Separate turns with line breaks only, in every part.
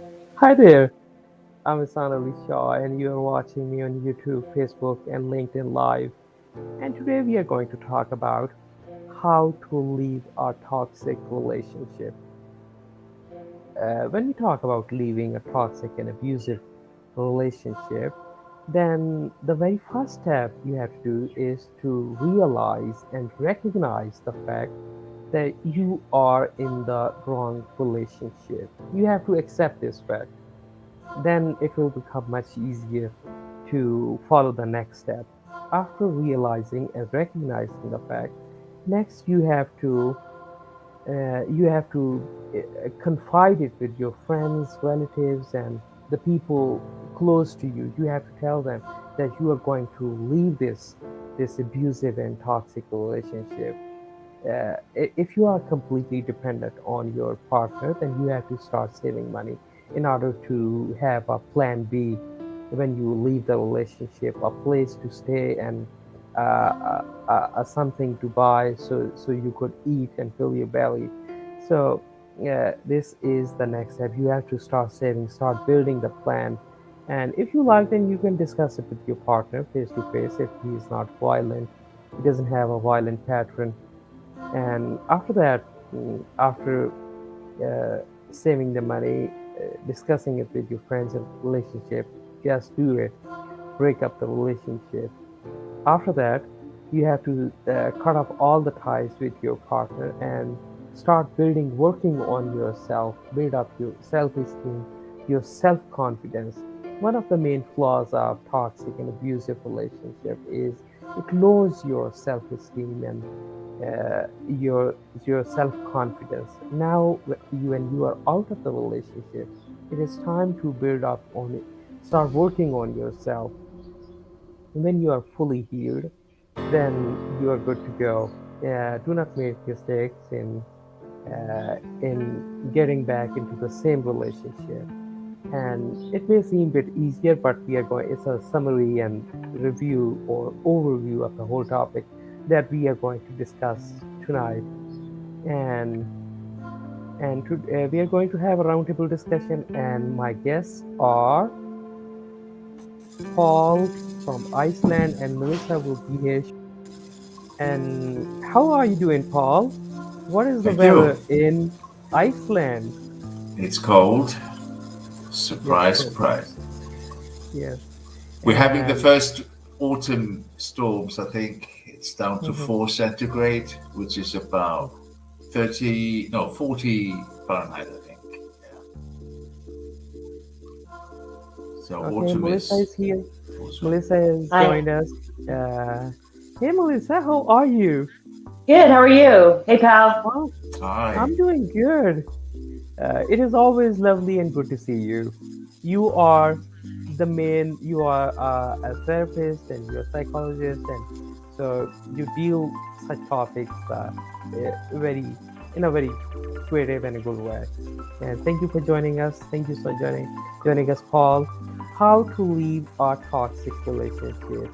Hi there, I'm Ahsan and you are watching me on YouTube, Facebook, and LinkedIn Live. And today we are going to talk about how to leave a toxic relationship. When we talk about leaving a toxic and abusive relationship, then the very first step you have to do is to realize and recognize the fact that you are in the wrong relationship. You have to accept this fact. Then it will become much easier to follow the next step. After realizing and recognizing the fact, next you have to confide it with your friends, relatives, and the people close to you. You have to tell them that you are going to leave this abusive and toxic relationship. If you are completely dependent on your partner, then you have to start saving money in order to have a plan B when you leave the relationship, a place to stay and something to buy so you could eat and fill your belly. So this is the next step. You have to start saving, start building the plan. And if you like, then you can discuss it with your partner face to face if he is not violent, he doesn't have a violent pattern. And after that, after uh, saving the money, discussing it with your friends and relationship, just do it. Break up the relationship. After that, you have to cut off all the ties with your partner and start building, working on yourself, build up your self-esteem, your self-confidence. One of the main flaws of toxic and abusive relationship is it lowers your self-esteem and your self-confidence. Now, when you are out of the relationship, it is time to build up on it, start working on yourself. When you are fully healed, then you are good to go. Do not make mistakes in getting back into the same relationship. And it may seem a bit easier, but we are going. It's a summary and review or overview of the whole topic that we are going to discuss tonight. And we are going to have a roundtable discussion, and my guests are Paul from Iceland, and Melissa will be here. And how are you doing, Paul? What is the
Thank you.
weather in Iceland?
It's cold.
Yes,
Surprise,
yes,
surprise.
yes.
We're having the
And
first autumn storms. I think it's down to
mhm,
4 centigrade, which is
mhm.
about 30, no, 40 Fahrenheit, I think. Yeah. So
Okay,
autumn
Melissa
is
is here.
full swing.
Melissa has
Hi.
joined us. Uh, hey, Melissa, how are you?
Good. How are you? Hey, pal.
Well,
Hi.
I'm doing good. It is always lovely and good to see you. You are a therapist and you're a psychologist, and so you deal such topics very in a very creative and a good way. And thank you for joining us. Thank you for joining us, Paul. How to leave a toxic relationship.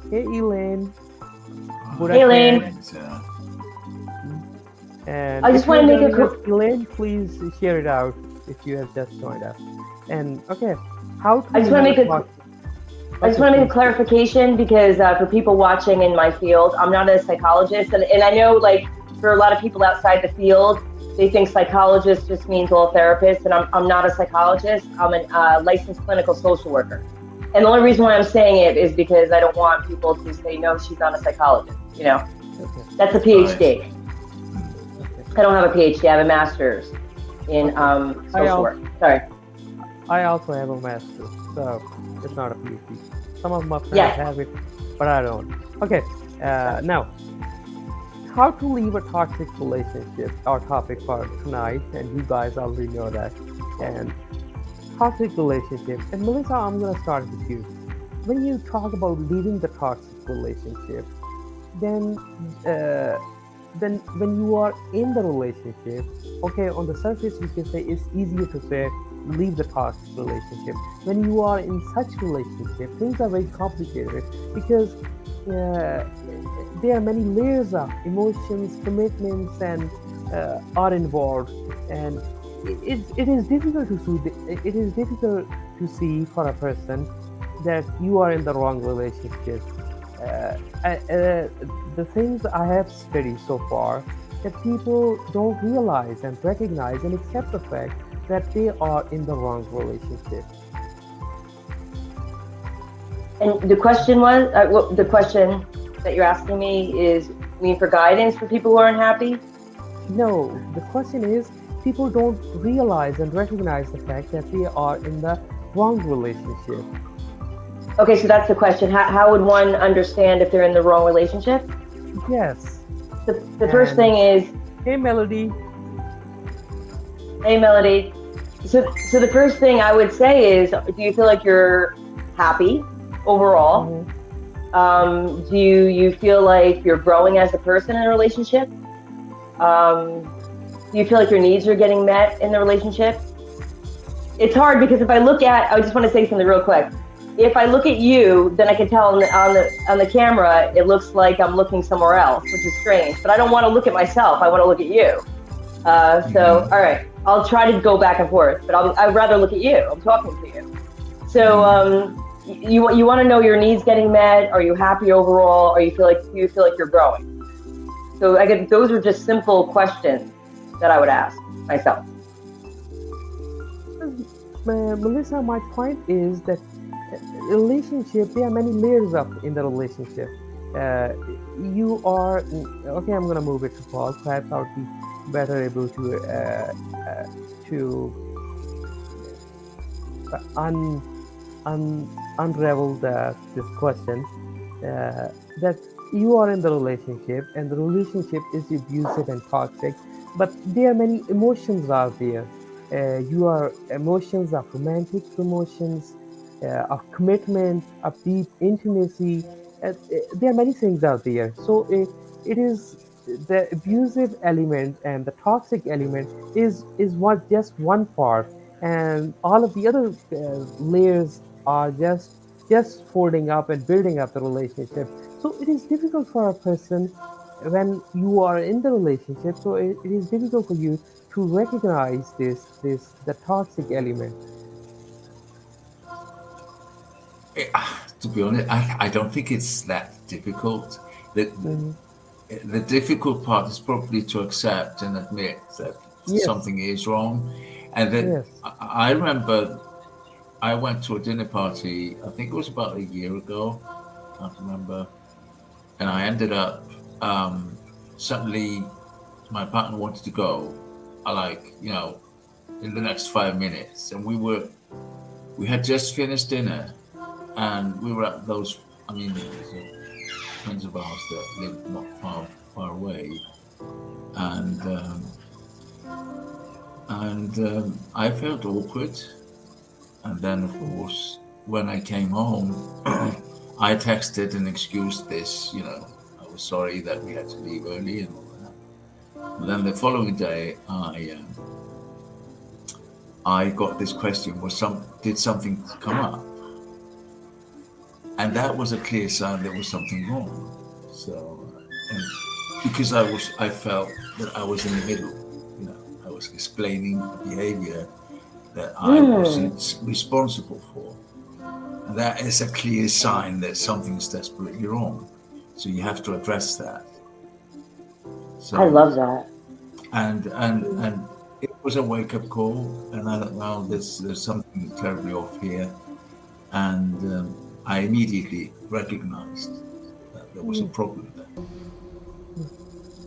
Hey, Elaine,
Hi.
Hey,
Budaket.
Elaine.
Thanks.
And
I
if
just
you
want
are
to make a
joining us,
quick.
Elaine, please share it out if you have just joined us. And okay, how to
I just want
leave
to
a
make a.
toxic.
I just
Okay,
want to make
please
a
do.
clarification because for people watching in my field, I'm not a psychologist, and I know like for a lot of people outside the field, they think psychologist just means all therapists, and I'm not a psychologist. I'm a licensed clinical social worker, and the only reason why I'm saying it is because I don't want people to say no, she's not a psychologist.
Okay,
That's a
Right.
PhD.
okay.
I don't have a PhD. I have a master's in
Okay. I
social
also
work. Sorry.
I also have a master's, so it's not a PhD. Some of my friends
Yes.
have it, but I don't. Okay. Now, how to leave a toxic relationship? Our topic for tonight, and you guys already know that. And toxic relationship. And Melissa, I'm gonna start with you. When you talk about leaving the toxic relationship, then uh, then when you are in the relationship, okay, on the surface you can say it's easier to say leave the toxic relationship. When you are in such relationship, things are very complicated because there are many layers of emotions, commitments, and are involved. And it is difficult to see. It is difficult to see for a person that you are in the wrong relationship. The things I have studied so far, that people don't realize and recognize and accept the fact that they are in the wrong relationship.
And the question was, the question that you're asking me is, for guidance for people who are unhappy?
No, the question is, people don't realize and recognize the fact that they are in the wrong relationship.
Okay, so that's the question. How would one understand if they're in the wrong relationship?
Yes.
The first thing is,
hey, Melody.
Hey, Melody. So the first thing I would say is, do you feel like you're happy overall?
Mm-hmm.
Do you feel like you're growing as a person in a relationship? Do you feel like your needs are getting met in the relationship? It's hard because if I look at, I just want to say something real quick. If I look at you, then I can tell on the camera, it looks like I'm looking somewhere else, which is strange. But I don't want to look at myself. I want to look at you. So, all right, I'll try to go back and forth, but I'd rather look at you. I'm talking to you. So, you want to know your needs getting met? Are you happy overall? Or do you feel like you're growing? So those are just simple questions that I would ask myself.
Melissa, my point is that relationship, there are many layers up in the relationship. You are okay. I'm gonna move it to Paul. Perhaps I would be better able to unravel this question. That you are in the relationship, and the relationship is abusive and toxic, but there are many emotions out there. Your emotions of romantic emotions, of commitment, of deep intimacy. There are many things out there. So it is the abusive element and the toxic element is what just one part, and all of the other layers are just folding up and building up the relationship. So it is difficult for a person when you are in the relationship. So it is difficult for you to recognize this the toxic element.
To be honest, I don't think it's that difficult. The,
Mhm.
the difficult part is probably to accept and admit that
Yes,
something is wrong. And that
yes.
I remember I went to a dinner party, I think it was about a year ago, can't remember. And I ended up, suddenly my partner wanted to go, in the next 5 minutes. And we had just finished dinner and we were at those, these are friends of ours that live not far away. And, I felt awkward. And then, of course, when I came home, I texted and excused this. I was sorry that we had to leave early and all that. And then the following day, I got this question: did something come up? And that was a clear sign there was something wrong. So, and because I felt that I was in the middle. I was explaining a behavior that I wasn't responsible for. And that is a clear sign that something's desperately wrong. So you have to address that.
I
So
love that.
and it was a wake up call, and I thought, well, there's something terribly off here, and I immediately recognized that there was a problem there.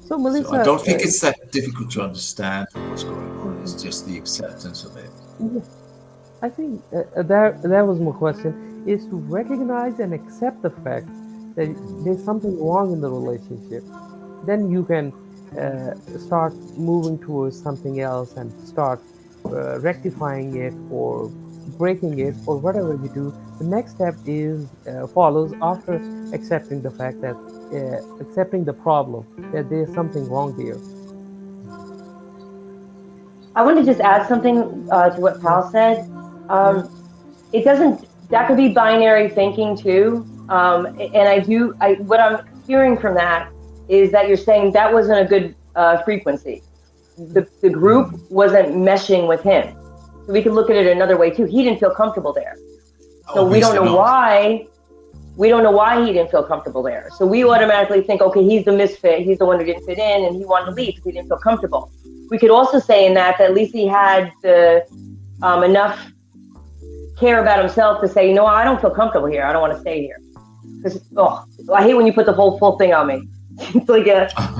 So
So I
Melissa,
don't think it's that difficult to understand what's going on. It's just the acceptance of it.
yeah, I think that was my question, is to recognize and accept the fact that there's something wrong in the relationship. Then you can start moving towards something else and start rectifying it or breaking it or whatever you do. The next step is follows after accepting the fact that accepting the problem, that there's something wrong there.
I want to just add something to what
Yeah,
Pal said.
yeah.
It doesn't, that could be binary thinking too. And what I'm hearing from that is that you're saying that wasn't a good frequency. the group wasn't meshing with him. So we could look at it another way too. He didn't feel comfortable there. So we don't know why. We don't know why he didn't feel comfortable there. So we automatically think, okay, he's the misfit. He's the one who didn't fit in, and he wanted to leave because he didn't feel comfortable. We could also say in that at least he had the enough care about himself to say, you know, I don't feel comfortable here. I don't want to stay here. Because I hate when you put the whole full thing on me. It's like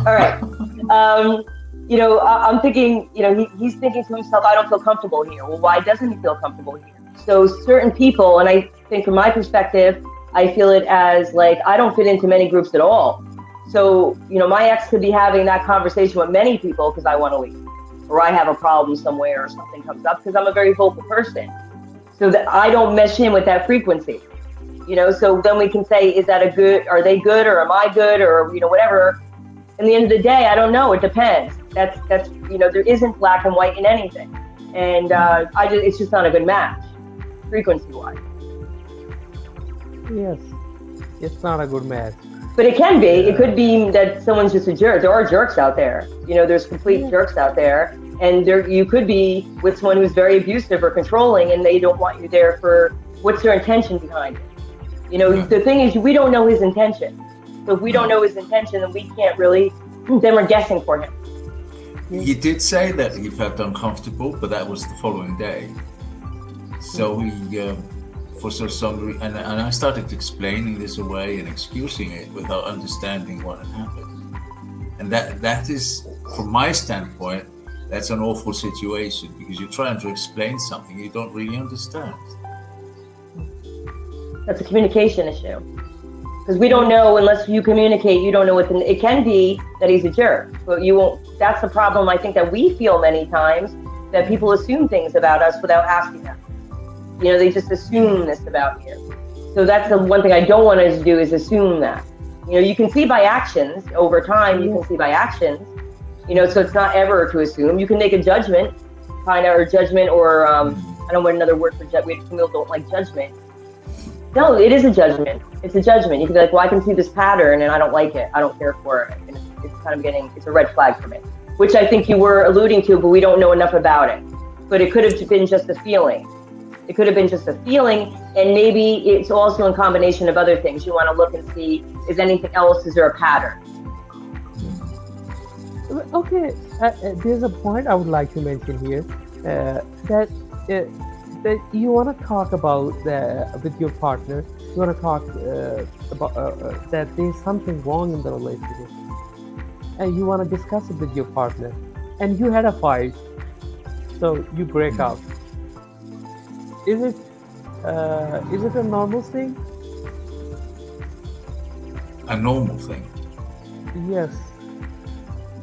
all right. You know, I'm thinking, you know, he's thinking to himself, I don't feel comfortable here. Well, why doesn't he feel comfortable here? So certain people, and I think from my perspective, I feel it as like, I don't fit into many groups at all. So, you know, my ex could be having that conversation with many people because I want to leave, or I have a problem somewhere or something comes up because I'm a very vocal person. So that I don't mesh in with that frequency, you know, so then we can say, is that are they good or am I good or, you know, whatever. In the end of the day, I don't know. It depends. That's, you know, there isn't black and white in anything. And it's just not a good match frequency wise.
Yes, it's not a good match.
But it can be. It could be that someone's just a jerk. There are jerks out there. You know, there's complete jerks out there. And you could be with someone who's very abusive or controlling, and they don't want you there for what's their intention behind it. You know, the thing is, we don't know his intention. So if we don't know his intention, then we can't really, then we're guessing for him.
He did say that he felt uncomfortable, but that was the following day. So he, for some reason, and I started explaining this away and excusing it without understanding what had happened. And that is, from my standpoint, that's an awful situation because you're trying to explain something you don't really understand.
That's a communication issue. Because we don't know unless you communicate, you don't know it can be that he's a jerk, but you won't. That's the problem I think that we feel many times, that people assume things about us without asking them. You know, they just assume this about you. So that's the one thing I don't want us to do, is assume that. You know, you can see by actions over time, you can see by actions, you know, so it's not ever to assume. You can make a judgment, kind of, or judgment, or I don't know what another word for judgment, people don't like judgment. No, it is a judgment. It's a judgment. You can be like, well, I can see this pattern and I don't like it. I don't care for it. And it's kind of it's a red flag for me, which I think you were alluding to, but we don't know enough about it. But it could have been just a feeling. It could have been just a feeling, and maybe it's also in combination of other things. You want to look and see, is anything else, is there a pattern?
Okay, there's a point I would like to mention here, that you want to talk about with your partner. You want to talk about that there's something wrong in the relationship, and you want to discuss it with your partner, and you had a fight, so you break up. Is it a normal thing?
A normal thing?
Yes.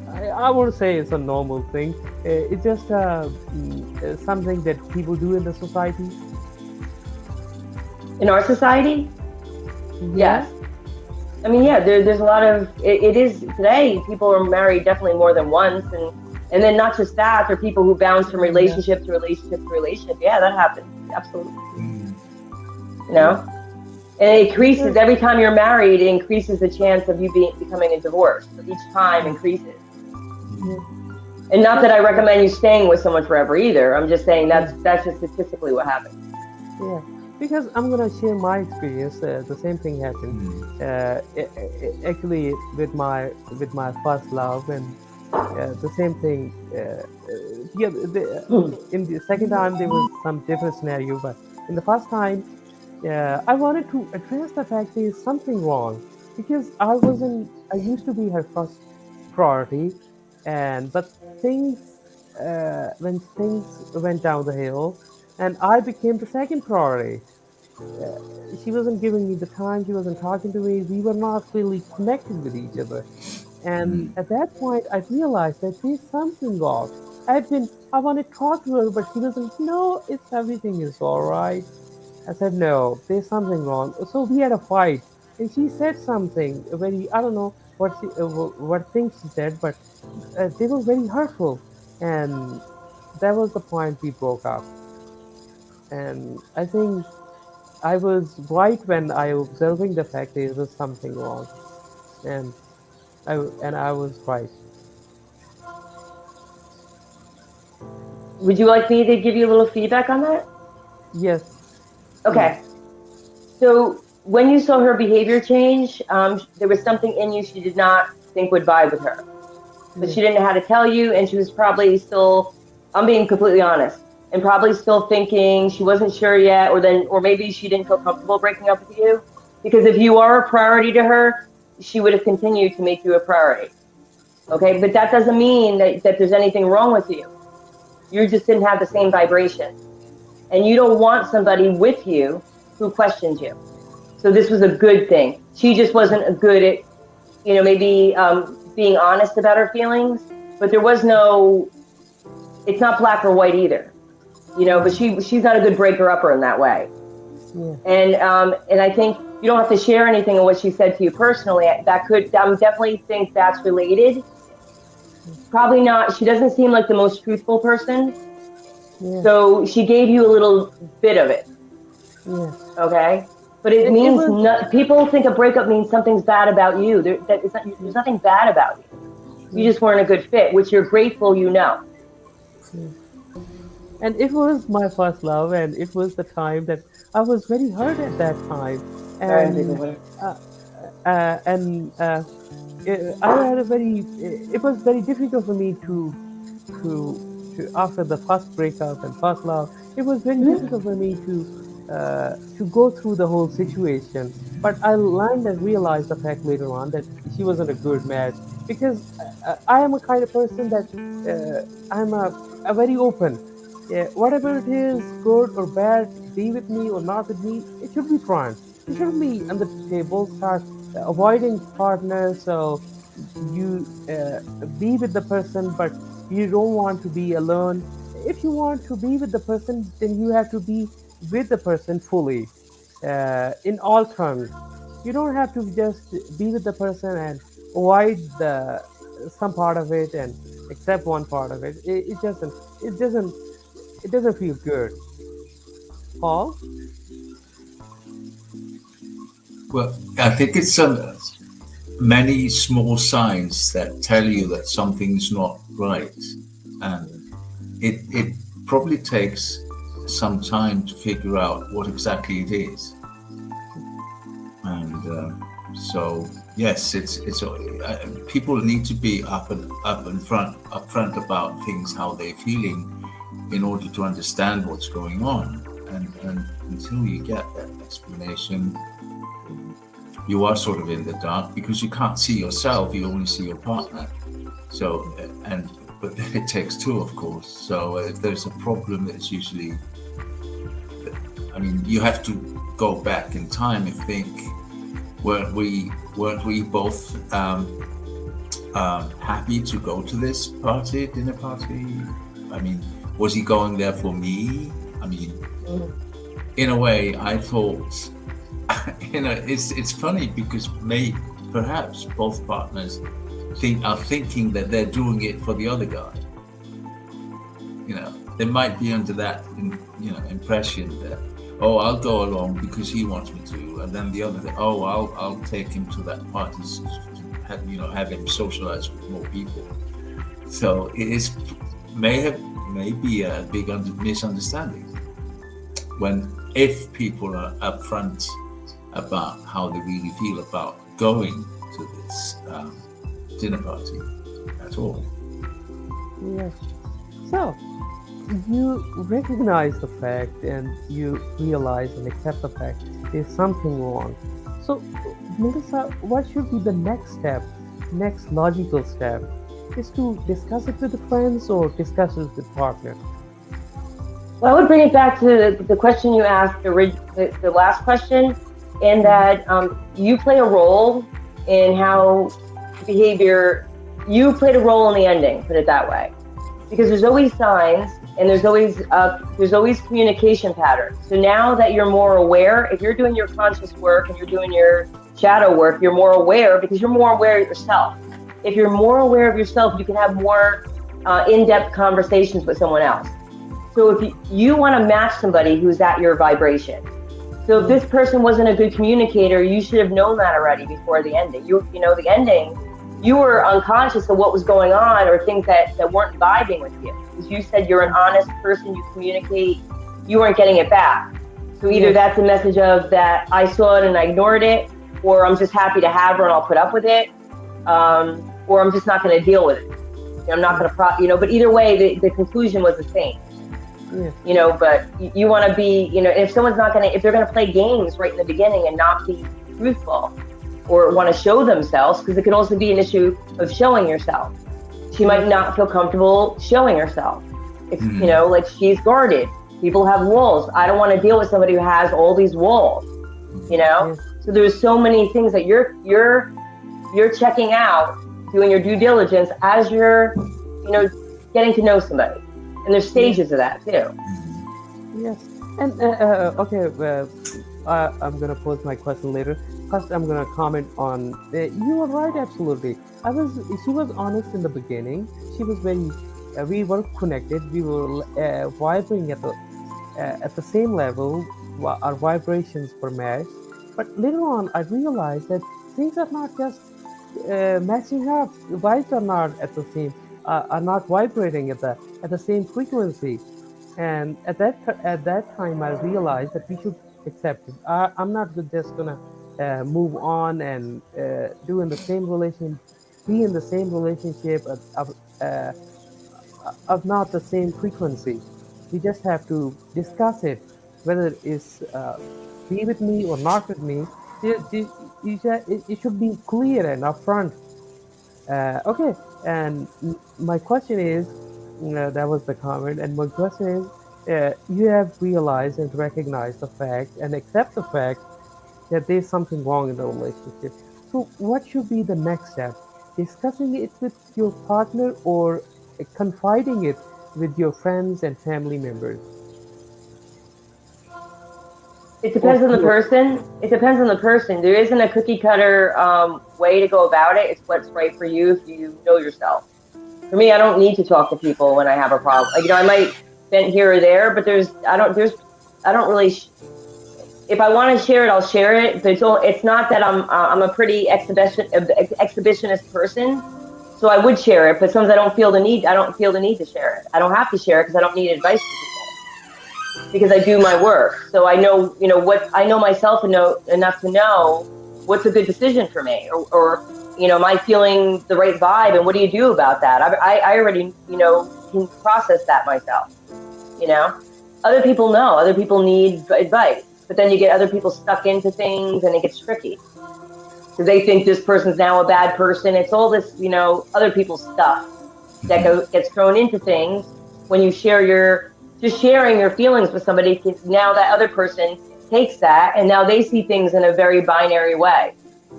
I would say it's a normal thing. It's just something that people do in the society.
In our society?
Yeah.
Yes. I mean, yeah, there's a lot of, it is today, people are married definitely more than once. And then not just that, there are people who bounce from relationship to relationship to relationship. Yeah, that happens. Absolutely. You know? And it increases, every time you're married, it increases the chance of you becoming a divorce. So each time increases. And not that I recommend you staying with someone forever either. I'm just saying that's just statistically what happens.
Yeah, because I'm gonna share my experience. The same thing happened. Actually, with my first love, and the same thing. In the second time there was some different scenario, but in the first time, I wanted to address the fact there is something wrong, because I used to be her first priority, but when things went down the hill, and I became the second priority. She wasn't giving me the time. She wasn't talking to me. We were not really connected with each other. And at that point, I realized that there's something wrong. I wanted to talk to her, but she was like, no, everything is all right. I said, no, there's something wrong. So we had a fight, and she said something I don't know what things she said, but they were very hurtful. And that was the point we broke up. And I think I was right when I was observing the fact there was something wrong. And I was right.
Would you like me to give you a little feedback on that?
Yes.
Okay. So when you saw her behavior change, there was something in you she did not think would vibe with her. But she didn't know how to tell you, and she was probably still, I'm being completely honest, and probably still thinking she wasn't sure yet, or maybe she didn't feel comfortable breaking up with you. Because if you are a priority to her, she would have continued to make you a priority. Okay, but that doesn't mean that there's anything wrong with you. You just didn't have the same vibration. And you don't want somebody with you who questions you. So this was a good thing. She just wasn't good at, maybe being honest about her feelings, but there was no, it's not black or white either, but she's not a good breaker-upper in that way.
Yeah.
And I think you don't have to share anything of what she said to you personally. I definitely think that's related. Probably not. She doesn't seem like the most truthful person.
Yeah.
So she gave you a little bit of it.
Yeah.
Okay. But it means people think a breakup means something's bad about you. There's nothing bad about you. You just weren't a good fit, which you're grateful
Yeah. And it was my first love, and it was the time that I was very hurt at that time. And it was very difficult for me to after the first breakup and first love, it was very difficult for me to go through the whole situation. But I learned and realized the fact later on that she wasn't a good match, because I am a kind of person that I'm a very open. Yeah, whatever it is, good or bad, be with me or not with me, it should be front. It shouldn't be on the table. Start avoiding partners. So you be with the person, but you don't want to be alone. If you want to be with the person, then you have to be with the person fully, in all terms. You don't have to just be with the person and avoid some part of it and accept one part of it. It doesn't feel good. Paul?
Well, I think it's many small signs that tell you that something's not right, and it probably takes some time to figure out what exactly it is. And so yes, it's people need to be upfront about things, how they're feeling, in order to understand what's going on. And until you get that explanation, you are sort of in the dark, because you can't see yourself, you only see your partner. So but then it takes two, of course. So if there's a problem, it's usually, you have to go back in time and think, weren't we both happy to go to this dinner party? Was he going there for me? In a way, I thought, it's funny, because perhaps both partners are thinking that they're doing it for the other guy. They might be under that impression that, oh, I'll go along because he wants me to, and then the other, oh, I'll take him to that party to have him socialize with more people. So it may be a big misunderstanding if people are upfront about how they really feel about going to this dinner party at all.
Yes. So you recognize the fact and you realize and accept the fact there's something wrong. So, Melissa, what should be the next logical step? Is to discuss it with the friends or discuss it with partner?
Well, I would bring it back to the question you asked, the last question, in that you play a role in how behavior, you played a role in the ending, put it that way. Because there's always signs, and there's always communication patterns. So now that you're more aware, if you're doing your conscious work and you're doing your shadow work, you're more aware because you're more aware of yourself. If you're more aware of yourself, you can have more in-depth conversations with someone else. So if you want to match somebody who's at your vibration. So if this person wasn't a good communicator, you should have known that already before the ending. The ending, you were unconscious of what was going on or things that weren't vibing with you. because you said you're an honest person, you communicate, you weren't getting it back. So either that's a message of that I saw it and I ignored it, or I'm just happy to have her and I'll put up with it, or I'm just not going to deal with it. I'm not going to, but either way, the conclusion was the same. But you want to be, if someone's not going to, if they're going to play games right in the beginning and not be truthful or want to show themselves, because it can also be an issue of showing yourself. She might not feel comfortable showing herself. It's, like she's guarded. People have walls. I don't want to deal with somebody who has all these walls, So there's so many things that you're checking out, doing your due diligence as you're, getting to know somebody. And there's stages of that too.
Yes. And okay, I'm gonna pose my question later. First, I'm gonna comment on. You were right, absolutely. She was honest in the beginning. She was very. We were connected. We were vibrating at the same level. Our vibrations were matched. But later on, I realized that things are not just matching up. The vibes are not at the same. Are not vibrating at the same frequency. And at that time, I realized that we should accept it. I'm not just gonna move on and be in the same relationship of not the same frequency. We just have to discuss it, whether it's be with me or not with me. It should be clear and upfront. Okay, and my question is, that was the comment, and my question is, you have realized and recognized the fact and accept the fact that there's something wrong in the relationship. So what should be the next step? Discussing it with your partner or confiding it with your friends and family members?
It depends on the person. It depends on the person. There isn't a cookie cutter way to go about it. It's what's right for you if you know yourself. For me, I don't need to talk to people when I have a problem. I might vent here or there, but I don't really. If I want to share it, I'll share it. But it's not that I'm a pretty exhibitionist person, so I would share it. But sometimes I don't feel the need to share it. I don't have to share it because I don't need advice from people, because I do my work. So I know, I know myself enough to know what's a good decision for me, or am I feeling the right vibe, and what do you do about that? I already, can process that myself. Other people know. Other people need advice, but then you get other people stuck into things, and it gets tricky. So they think this person's now a bad person. It's all this, other people's stuff that gets thrown into things when you sharing your feelings with somebody. Now that other person takes that, and now they see things in a very binary way.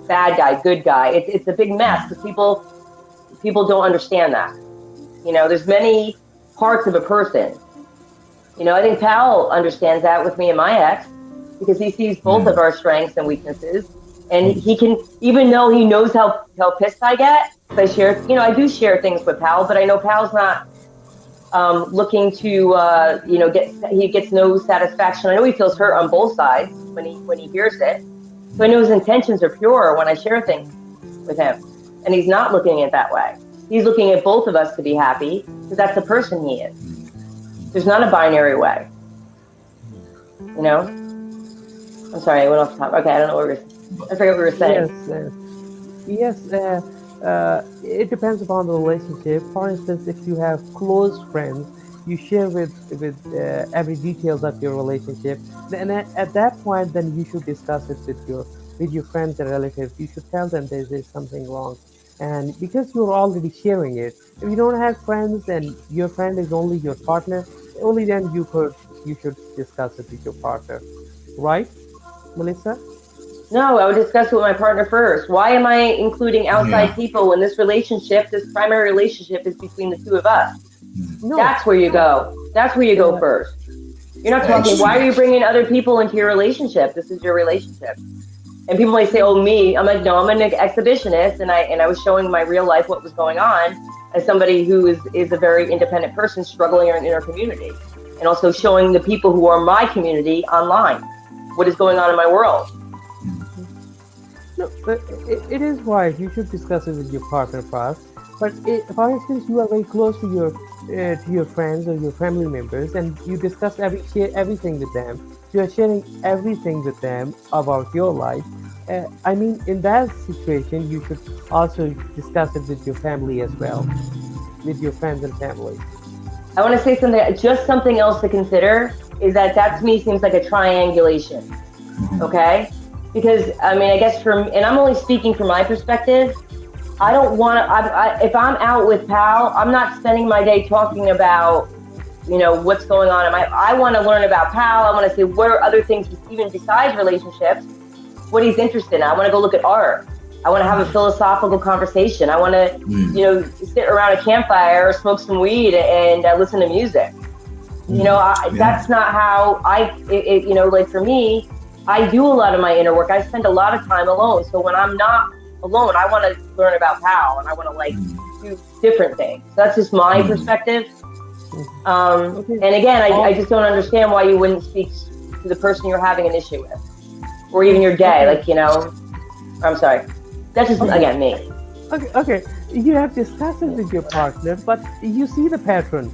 Bad guy, good guy. It's a big mess because people don't understand that. There's many parts of a person. I think Pall understands that with me and my ex, because he sees both of our strengths and weaknesses, and he can, even though he knows how pissed I get, I share, I do share things with Pall, but I know Pall's not looking to, he gets no satisfaction. I know he feels hurt on both sides when he hears it. So I know his intentions are pure when I share things with him, and he's not looking at it that way. He's looking at both of us to be happy, because that's the person he is. There's not a binary way. I'm sorry, I went off the top. Okay, I don't know I forget what we were saying.
Yes. It depends upon the relationship. For instance, if you have close friends, you share with every details of your relationship. Then at that point, then you should discuss it with your friends and relatives. You should tell them there's something wrong, and because you're already sharing it. If you don't have friends and your friend is only your partner, only then you should discuss it with your partner, right, Melissa?
No, I would discuss it with my partner first. Why am I including outside people when this primary relationship is between the two of us? No. That's where you go. That's where you go first. You're not talking, why are you bringing other people into your relationship? This is your relationship. And people might say, oh, me. I'm like, no, I'm an exhibitionist. And I was showing my real life what was going on as somebody who is a very independent person struggling in our community. And also showing the people who are my community online what is going on in my world.
No, but it is right. You should discuss it with your partner first. But for instance, you are very close to your to your friends or your family members, and you discuss share everything with them. You are sharing everything with them about your life. I mean, in that situation, you should also discuss it with your family as well, with your friends and family.
I want to say something, just something else to consider is that to me seems like a triangulation. Okay. Because I mean, I guess and I'm only speaking from my perspective. I don't want to, if I'm out with Pal, I'm not spending my day talking about, what's going on. I want to learn about Pal. I want to see what are other things, even besides relationships, what he's interested in. I want to go look at art. I want to have a philosophical conversation. I want to, sit around a campfire or smoke some weed and listen to music. That's not how like for me, I do a lot of my inner work. I spend a lot of time alone. So when I'm not alone, I want to learn about Pal and I want to do different things. So that's just my perspective.
Okay.
And again, I just don't understand why you wouldn't speak to the person you're having an issue with, or even you're gay.
Okay.
I'm sorry. That's just again me.
Okay. You have discussed it with your partner, but you see the pattern.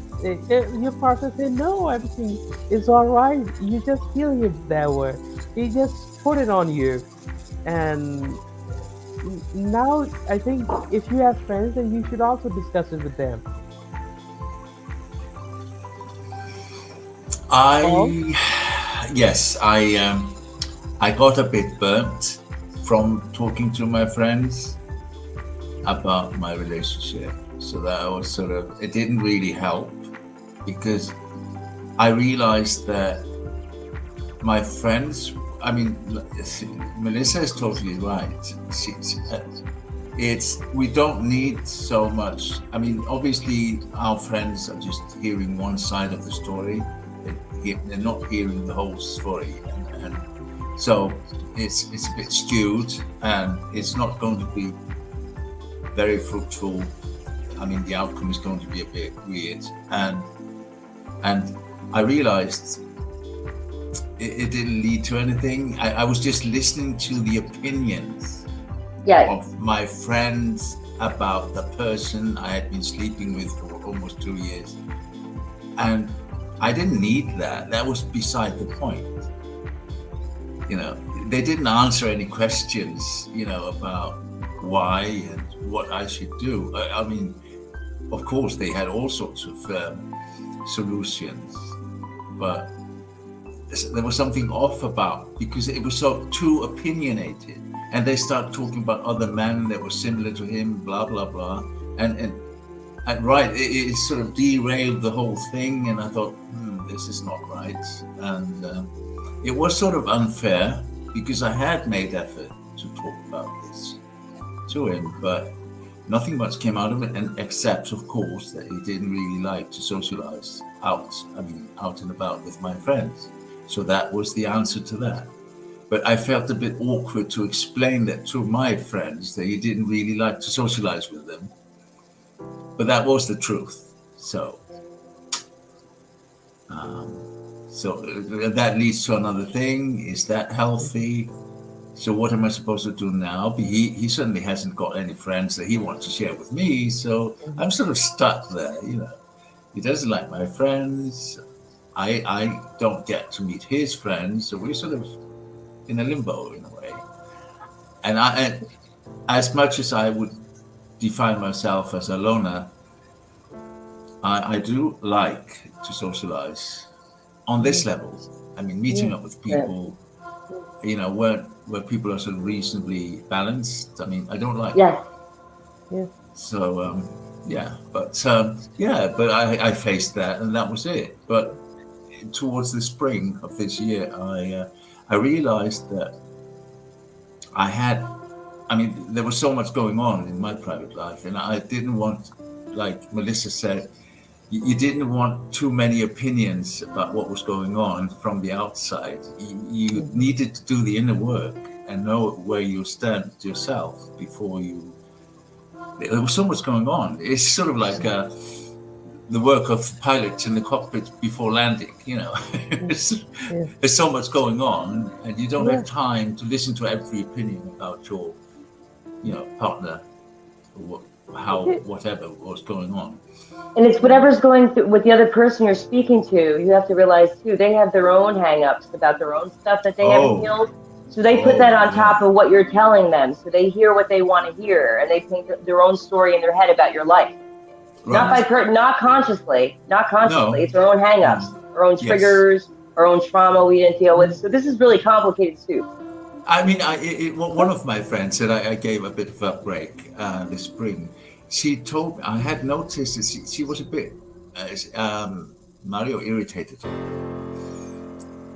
Your partner say no, everything is all right. You just feel it that way. He just put it on you, and now I think if you have friends, then you should also discuss it with them. Paul?
I got a bit burnt from talking to my friends about my relationship. So that I was it didn't really help because I realized that my friends, I mean, Melissa is totally right. We don't need so much. I mean, obviously, our friends are just hearing one side of the story. They're not hearing the whole story, and so it's a bit skewed, and it's not going to be very fruitful. I mean, the outcome is going to be a bit weird, and I realized it didn't lead to anything. I was just listening to the opinions of my friends about the person I had been sleeping with for almost 2 years, and I didn't need that. That was beside the point. They didn't answer any questions, about why and what I should do. I mean, of course, they had all sorts of solutions, but there was something off about, because it was so too opinionated, and they start talking about other men that were similar to him, blah blah blah, and right, it sort of derailed the whole thing, and I thought, this is not right, and it was sort of unfair because I had made effort to talk about this to him, but nothing much came out of it, and except, of course, that he didn't really like to socialize out and about with my friends. So that was the answer to that. But I felt a bit awkward to explain that to my friends, that he didn't really like to socialize with them. But that was the truth. So that leads to another thing. Is that healthy? So what am I supposed to do now? He certainly hasn't got any friends that he wants to share with me. So I'm sort of stuck there, He doesn't like my friends. I don't get to meet his friends. So we're sort of in a limbo in a way. And as much as I would define myself as a loner, I do like to socialize on this level. I mean, meeting up with people, where people are sort of reasonably balanced. I mean, I don't like
Yeah.
So, but I faced that, and that was it. But towards the spring of this year, I realized that there was so much going on in my private life, and I didn't want, like Melissa said, you didn't want too many opinions about what was going on from the outside. You needed to do the inner work and know where you stand yourself before you. There was so much going on. It's sort of like the work of pilots in the cockpit before landing. There's so much going on, and you don't have time to listen to every opinion about your, partner, or how
Okay.
whatever was going on.
And it's whatever's going through with the other person you're speaking to. You have to realize too, they have their own hang-ups about their own stuff that they haven't
Oh,
healed. So they put that
oh,
on
yeah,
top of what you're telling them. So they hear what they want to hear, and they paint their own story in their head about your life. Not
right.
not consciously, not consciously.
No,
It's our own hang-ups, our own
yes.
triggers, our own trauma we didn't deal with. So this is really complicated too.
I mean, one of my friends that I gave a bit of a break this spring. She told me I had noticed that she was a bit Mario irritated her,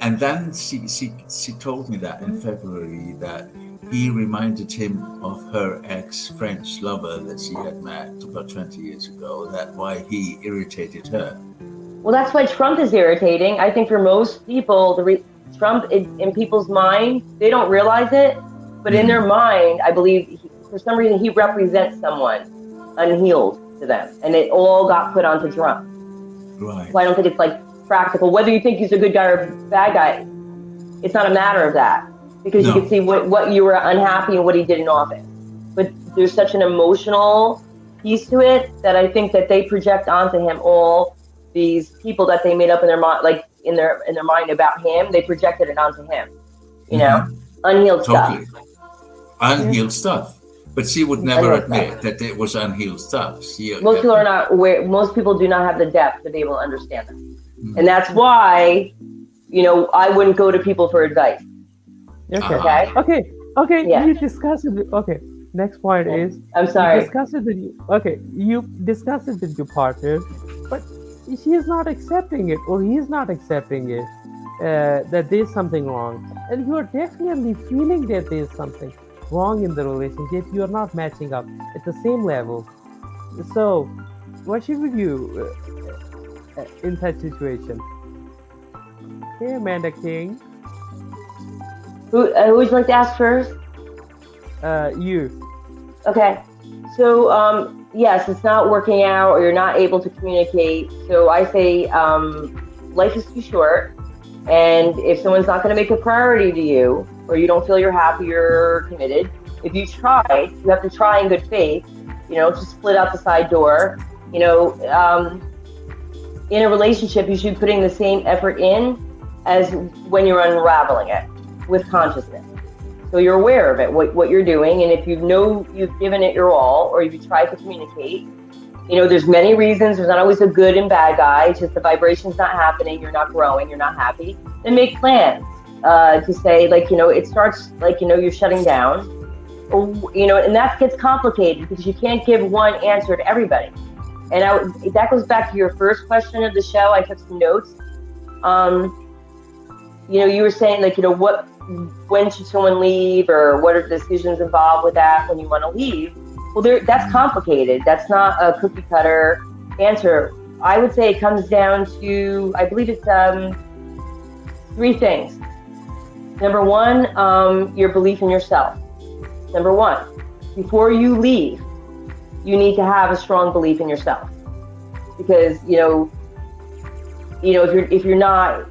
and then she told me that in February that he reminded him of her ex-French lover that she had met about 20 years ago. That's why he irritated her.
Well, that's why Trump is irritating. I think for most people, Trump in people's mind, they don't realize it, but in their mind, I believe for some reason he represents someone unhealed to them, and it all got put onto Trump.
Right.
So I don't think it's like practical. Whether you think he's a good guy or a bad guy, it's not a matter of that, because you can see what you were unhappy and what he did in office. But there's such an emotional piece to it that I think that they project onto him all these people that they made up in their mind, like in their mind about him. They projected it onto him. You know, unhealed
Totally.
stuff.
Unhealed stuff. But she would never admit that it was unhealed stuff.
Most people are not aware. Most people do not have the depth to be able to understand them, and that's why, I wouldn't go to people for advice.
Okay.
Yeah.
You discuss it. Okay. Next point is.
I'm sorry.
You discuss it you discuss it with your partner, but she is not accepting it, or he is not accepting it. That there's something wrong, and you are definitely feeling that there's something wrong in the relationship. You are not matching up at the same level. So, what should we do in such situation? Hey, Amanda King.
Who would you like to ask first?
You.
Okay. So, yes, it's not working out, or you're not able to communicate. So I say, life is too short. And if someone's not going to make a priority to you, or you don't feel you're happy or committed, if you try, you have to try in good faith, to split out the side door. In a relationship, you should be putting the same effort in as when you're unraveling it with consciousness. So you're aware of it, what you're doing. And if you know you've given it your all, or if you try to communicate, there's many reasons. There's not always a good and bad guy. It's just the vibration's not happening. You're not growing. You're not happy. Then make plans to say, it starts you're shutting down. And that gets complicated because you can't give one answer to everybody. And that goes back to your first question of the show. I took some notes. You were saying when should someone leave, or what are the decisions involved with that when you want to leave? Well, that's complicated. That's not a cookie cutter answer. I would say it comes down to, I believe it's 3 things. Number 1, your belief in yourself. Number 1, before you leave, you need to have a strong belief in yourself, because if you're not,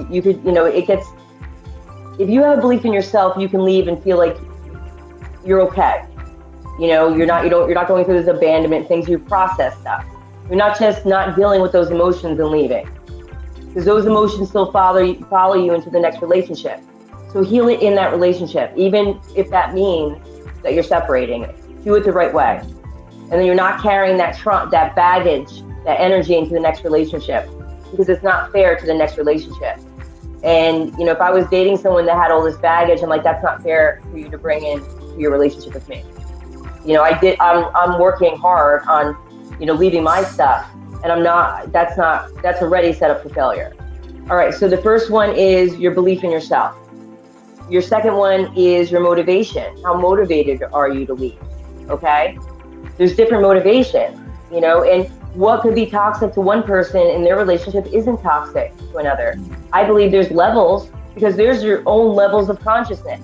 you could, it gets. If you have a belief in yourself, you can leave and feel like you're okay. You're not going through those abandonment things. You process stuff. You're not just not dealing with those emotions and leaving, because those emotions still follow you into the next relationship. So heal it in that relationship, even if that means that you're separating. Do it the right way, and then you're not carrying that baggage, that energy into the next relationship, because it's not fair to the next relationship. And if I was dating someone that had all this baggage, I'm like, that's not fair for you to bring in to your relationship with me. I'm working hard on, leaving my stuff, and that's already set up for failure. All right. So the first one is your belief in yourself. Your second one is your motivation. How motivated are you to leave? Okay. There's different motivation, and what could be toxic to one person in their relationship isn't toxic to another. I believe there's levels, because there's your own levels of consciousness.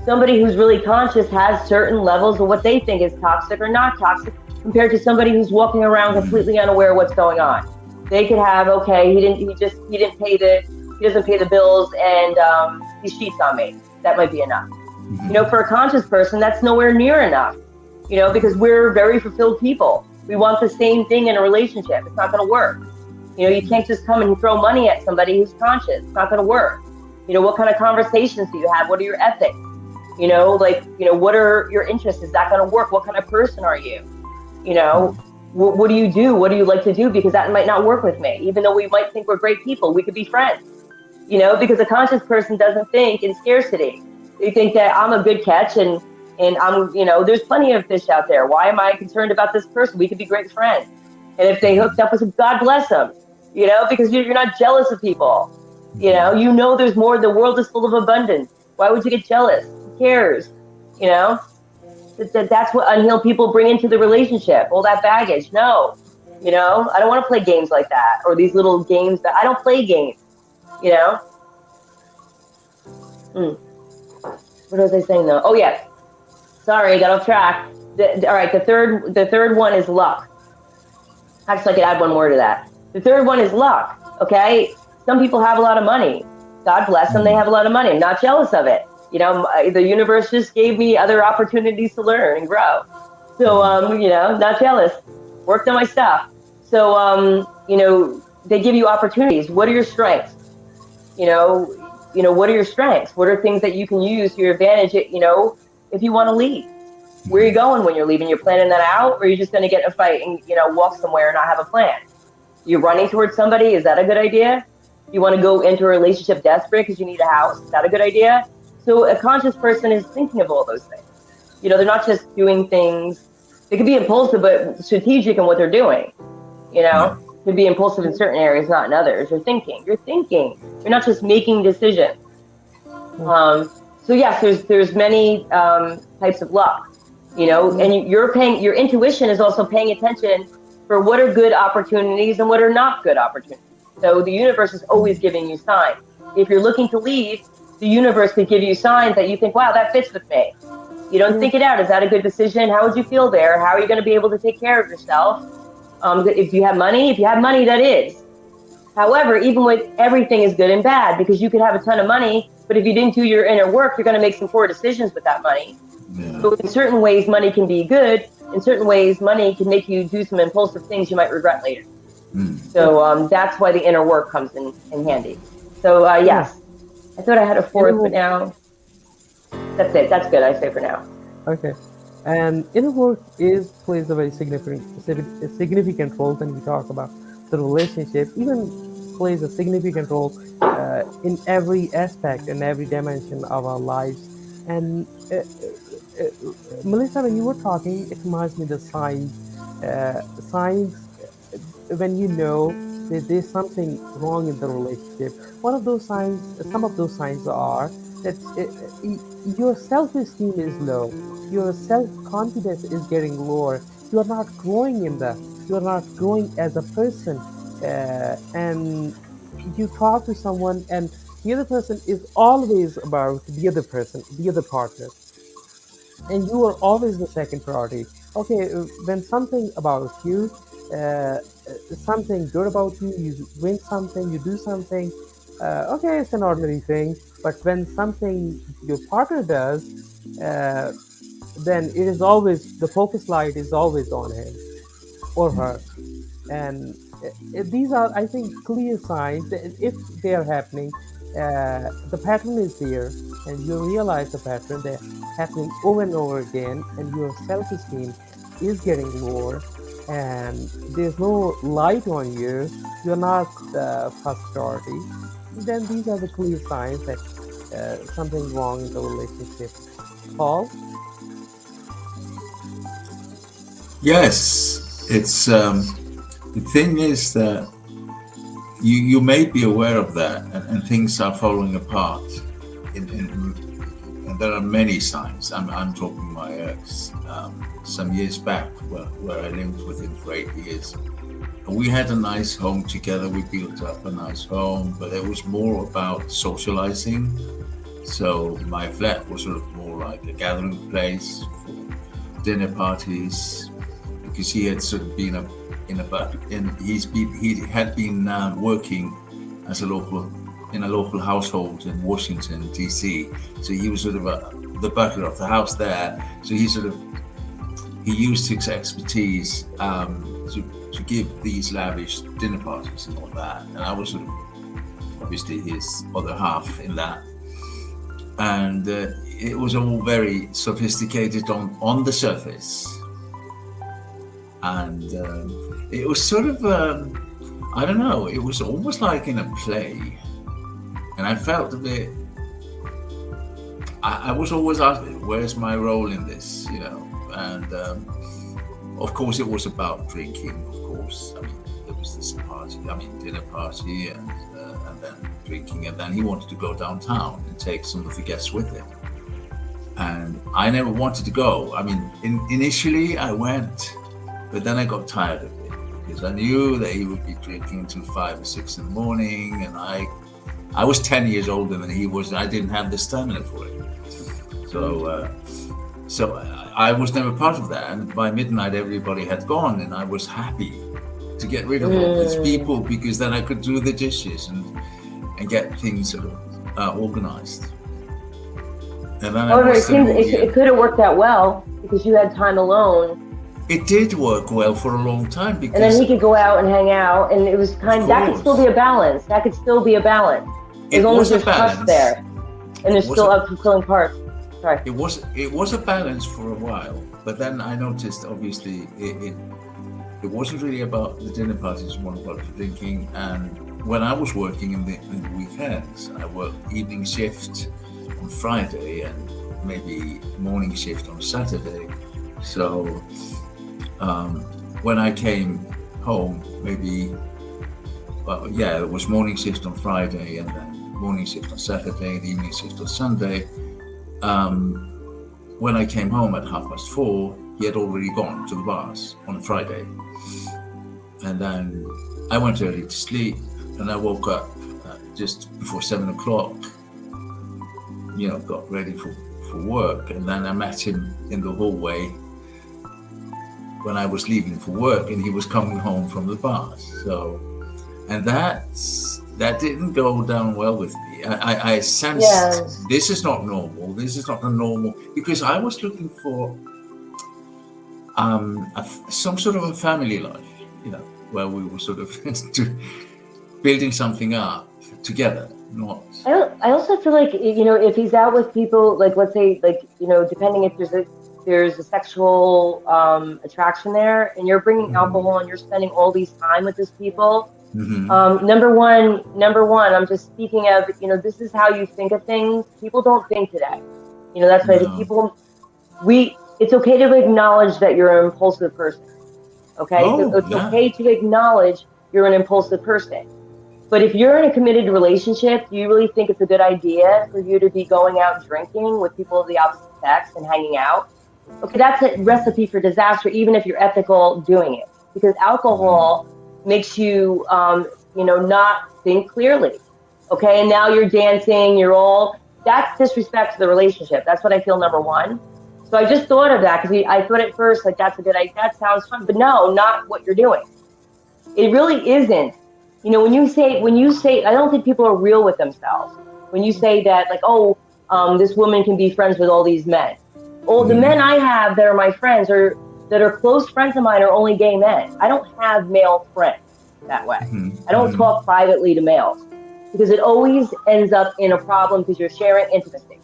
Somebody who's really conscious has certain levels of what they think is toxic or not toxic, compared to somebody who's walking around completely unaware of what's going on. They could have, he doesn't pay the bills, and he cheats on me. That might be enough. For a conscious person, that's nowhere near enough. because we're very fulfilled people. We want the same thing in a relationship. It's not going to work. You can't just come and throw money at somebody who's conscious. It's not going to work. What kind of conversations do you have? What are your ethics? What are your interests? Is that going to work? What kind of person are you? What do you do? What do you like to do? Because that might not work with me. Even though we might think we're great people, we could be friends. Because a conscious person doesn't think in scarcity. They think that I'm a good catch and I'm, there's plenty of fish out there. Why am I concerned about this person? We could be great friends. And if they hooked up with them, God bless them, because you're not jealous of people. There's more. The world is full of abundance. Why would you get jealous? Who cares? That's what unhealed people bring into the relationship. All that baggage. No, I don't want to play games like that, or these little games that I don't play games. What was I saying though? Oh yeah, sorry, I got off track. All right, the third one is luck. Actually, I could add one more to that. The third one is luck. Okay, some people have a lot of money. God bless them, they have a lot of money. I'm not jealous of it. The universe just gave me other opportunities to learn and grow. So, not jealous. Worked on my stuff. So, they give you opportunities. What are your strengths? What are your strengths? What are things that you can use to your advantage, if you want to leave? Where are you going when you're leaving? You're planning that out, or you're just going to get in a fight and, walk somewhere and not have a plan? You're running towards somebody. Is that a good idea? You want to go into a relationship desperate because you need a house. Is that a good idea? So a conscious person is thinking of all those things. They're not just doing things. They could be impulsive, but strategic in what they're doing. Could be impulsive in certain areas, not in others. You're thinking. You're not just making decisions. So yes, there's many types of luck. And your intuition is also paying attention for what are good opportunities and what are not good opportunities. So the universe is always giving you signs. If you're looking to leave, the universe could give you signs that you think, wow, that fits with me. You don't think it out. Is that a good decision? How would you feel there? How are you going to be able to take care of yourself? If you have money, that is. However, even with everything is good and bad, because you could have a ton of money, but if you didn't do your inner work, you're going to make some poor decisions with that money. Yeah. So in certain ways, money can be good. In certain ways, money can make you do some impulsive things you might regret later. So that's why the inner work comes in handy. So yes, I thought I had a fourth, but now that's it. That's good, I say for now.
Okay. And inner work plays a very significant role when we talk about the relationship. Even plays a significant role in every aspect and every dimension of our lives. And Melissa, when you were talking, it reminds me of the signs. When you know that there's something wrong in the relationship. Some of those signs are that your self-esteem is low, your self-confidence is getting lower, you are not growing as a person, and you talk to someone and the other person is always about the other person, the other partner, and you are always the second priority. Okay, when something about you, something good about you, you win something, you do something, okay, it's an ordinary thing. But when something your partner does, then it is always, the focus light is always on him or her. And these are, I think, clear signs that if they are happening, the pattern is there, and you realize the pattern, they're happening over and over again, and your self-esteem is getting lower, and there's no light on you, you're not the first priority, then these are the clear signs that something's wrong in the relationship. Paul?
Yes, it's the thing is that you may be aware of that, and things are falling apart, and there are many signs. I'm talking my ex some years back, where I lived with him for 8 years. And we had a nice home together. We built up a nice home, but it was more about socializing. So my flat was sort of more like a gathering place for dinner parties, because he had sort of been he had been working as in a local household in Washington D.C. So he was sort of the butler of the house there. So he he used his expertise to give these lavish dinner parties and all that. And I was sort of obviously his other half in that. And it was all very sophisticated on the surface. And it was sort of, I don't know, it was almost like in a play. And I felt a bit, I was always asking, where's my role in this, you know? And of course it was about drinking, of course. I mean, there was this party, dinner party and then drinking. And then he wanted to go downtown and take some of the guests with him. And I never wanted to go. I mean, initially I went, but then I got tired of it because I knew that he would be drinking until 5 or 6 in the morning. And I was 10 years older than he was. I didn't have the stamina for it. So I was never part of that. And by midnight, everybody had gone, and I was happy to get rid of all these people because then I could do the dishes and get things sort of organized. And then
however, it could have worked out well because you had time alone.
It did work well for a long time because.
And then he could go out and hang out, and it was that could still be a balance. That could still be a balance as long as there's trust there, and there's still a fulfilling part. Sorry.
It was a balance for a while, but then I noticed obviously it wasn't really about the dinner parties, it was about the drinking. And when I was working in the weekends, I worked evening shift on Friday and maybe morning shift on Saturday. So when I came home, it was morning shift on Friday and then morning shift on Saturday and evening shift on Sunday. When I came home at 4:30, he had already gone to the bars on a Friday. And then I went early to sleep and I woke up just before 7 o'clock, got ready for work. And then I met him in the hallway when I was leaving for work and he was coming home from the bars. So, and that didn't go down well with me. I sensed this is not normal. This is not a normal, because I was looking for some sort of a family life, where we were sort of building something up together. Not.
I also feel like if he's out with people, like let's say, depending if there's a sexual attraction there, and you're bringing alcohol and you're spending all these time with these people. Mm-hmm. Number one, I'm just speaking of, this is how you think of things. People don't think today. That's why it's okay to acknowledge that you're an impulsive person. Okay. It's okay to acknowledge you're an impulsive person. But if you're in a committed relationship, do you really think it's a good idea for you to be going out drinking with people of the opposite sex and hanging out? Okay. That's a recipe for disaster, even if you're ethical doing it, because alcohol makes you, not think clearly. Okay. And now you're dancing, that's disrespect to the relationship. That's what I feel, number one. So I just thought of that because I thought at first, like, that's a good idea. That sounds fun, but no, not what you're doing. It really isn't. When you say, I don't think people are real with themselves. When you say that, like, this woman can be friends with all these men. The men I have that are my friends or that are close friends of mine are only gay men. I don't have male friends that way. I don't talk privately to males because it always ends up in a problem because you're sharing intimacy.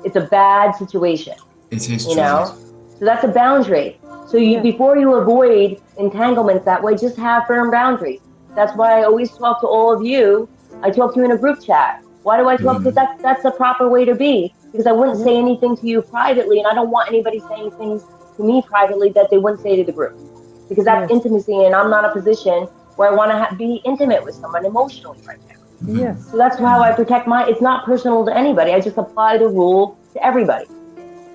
It's a bad situation.
It is
true. So that's a boundary. So before you avoid entanglements that way, just have firm boundaries. That's why I always talk to all of you. I talk to you in a group chat. Why do I talk? Because that's the proper way to be. Because I wouldn't say anything to you privately, and I don't want anybody saying things to me privately that they wouldn't say to the group. Because that's intimacy, and I'm not in a position where I want to be intimate with someone emotionally right now.
Yes.
So that's how I protect it's not personal to anybody. I just apply the rule to everybody.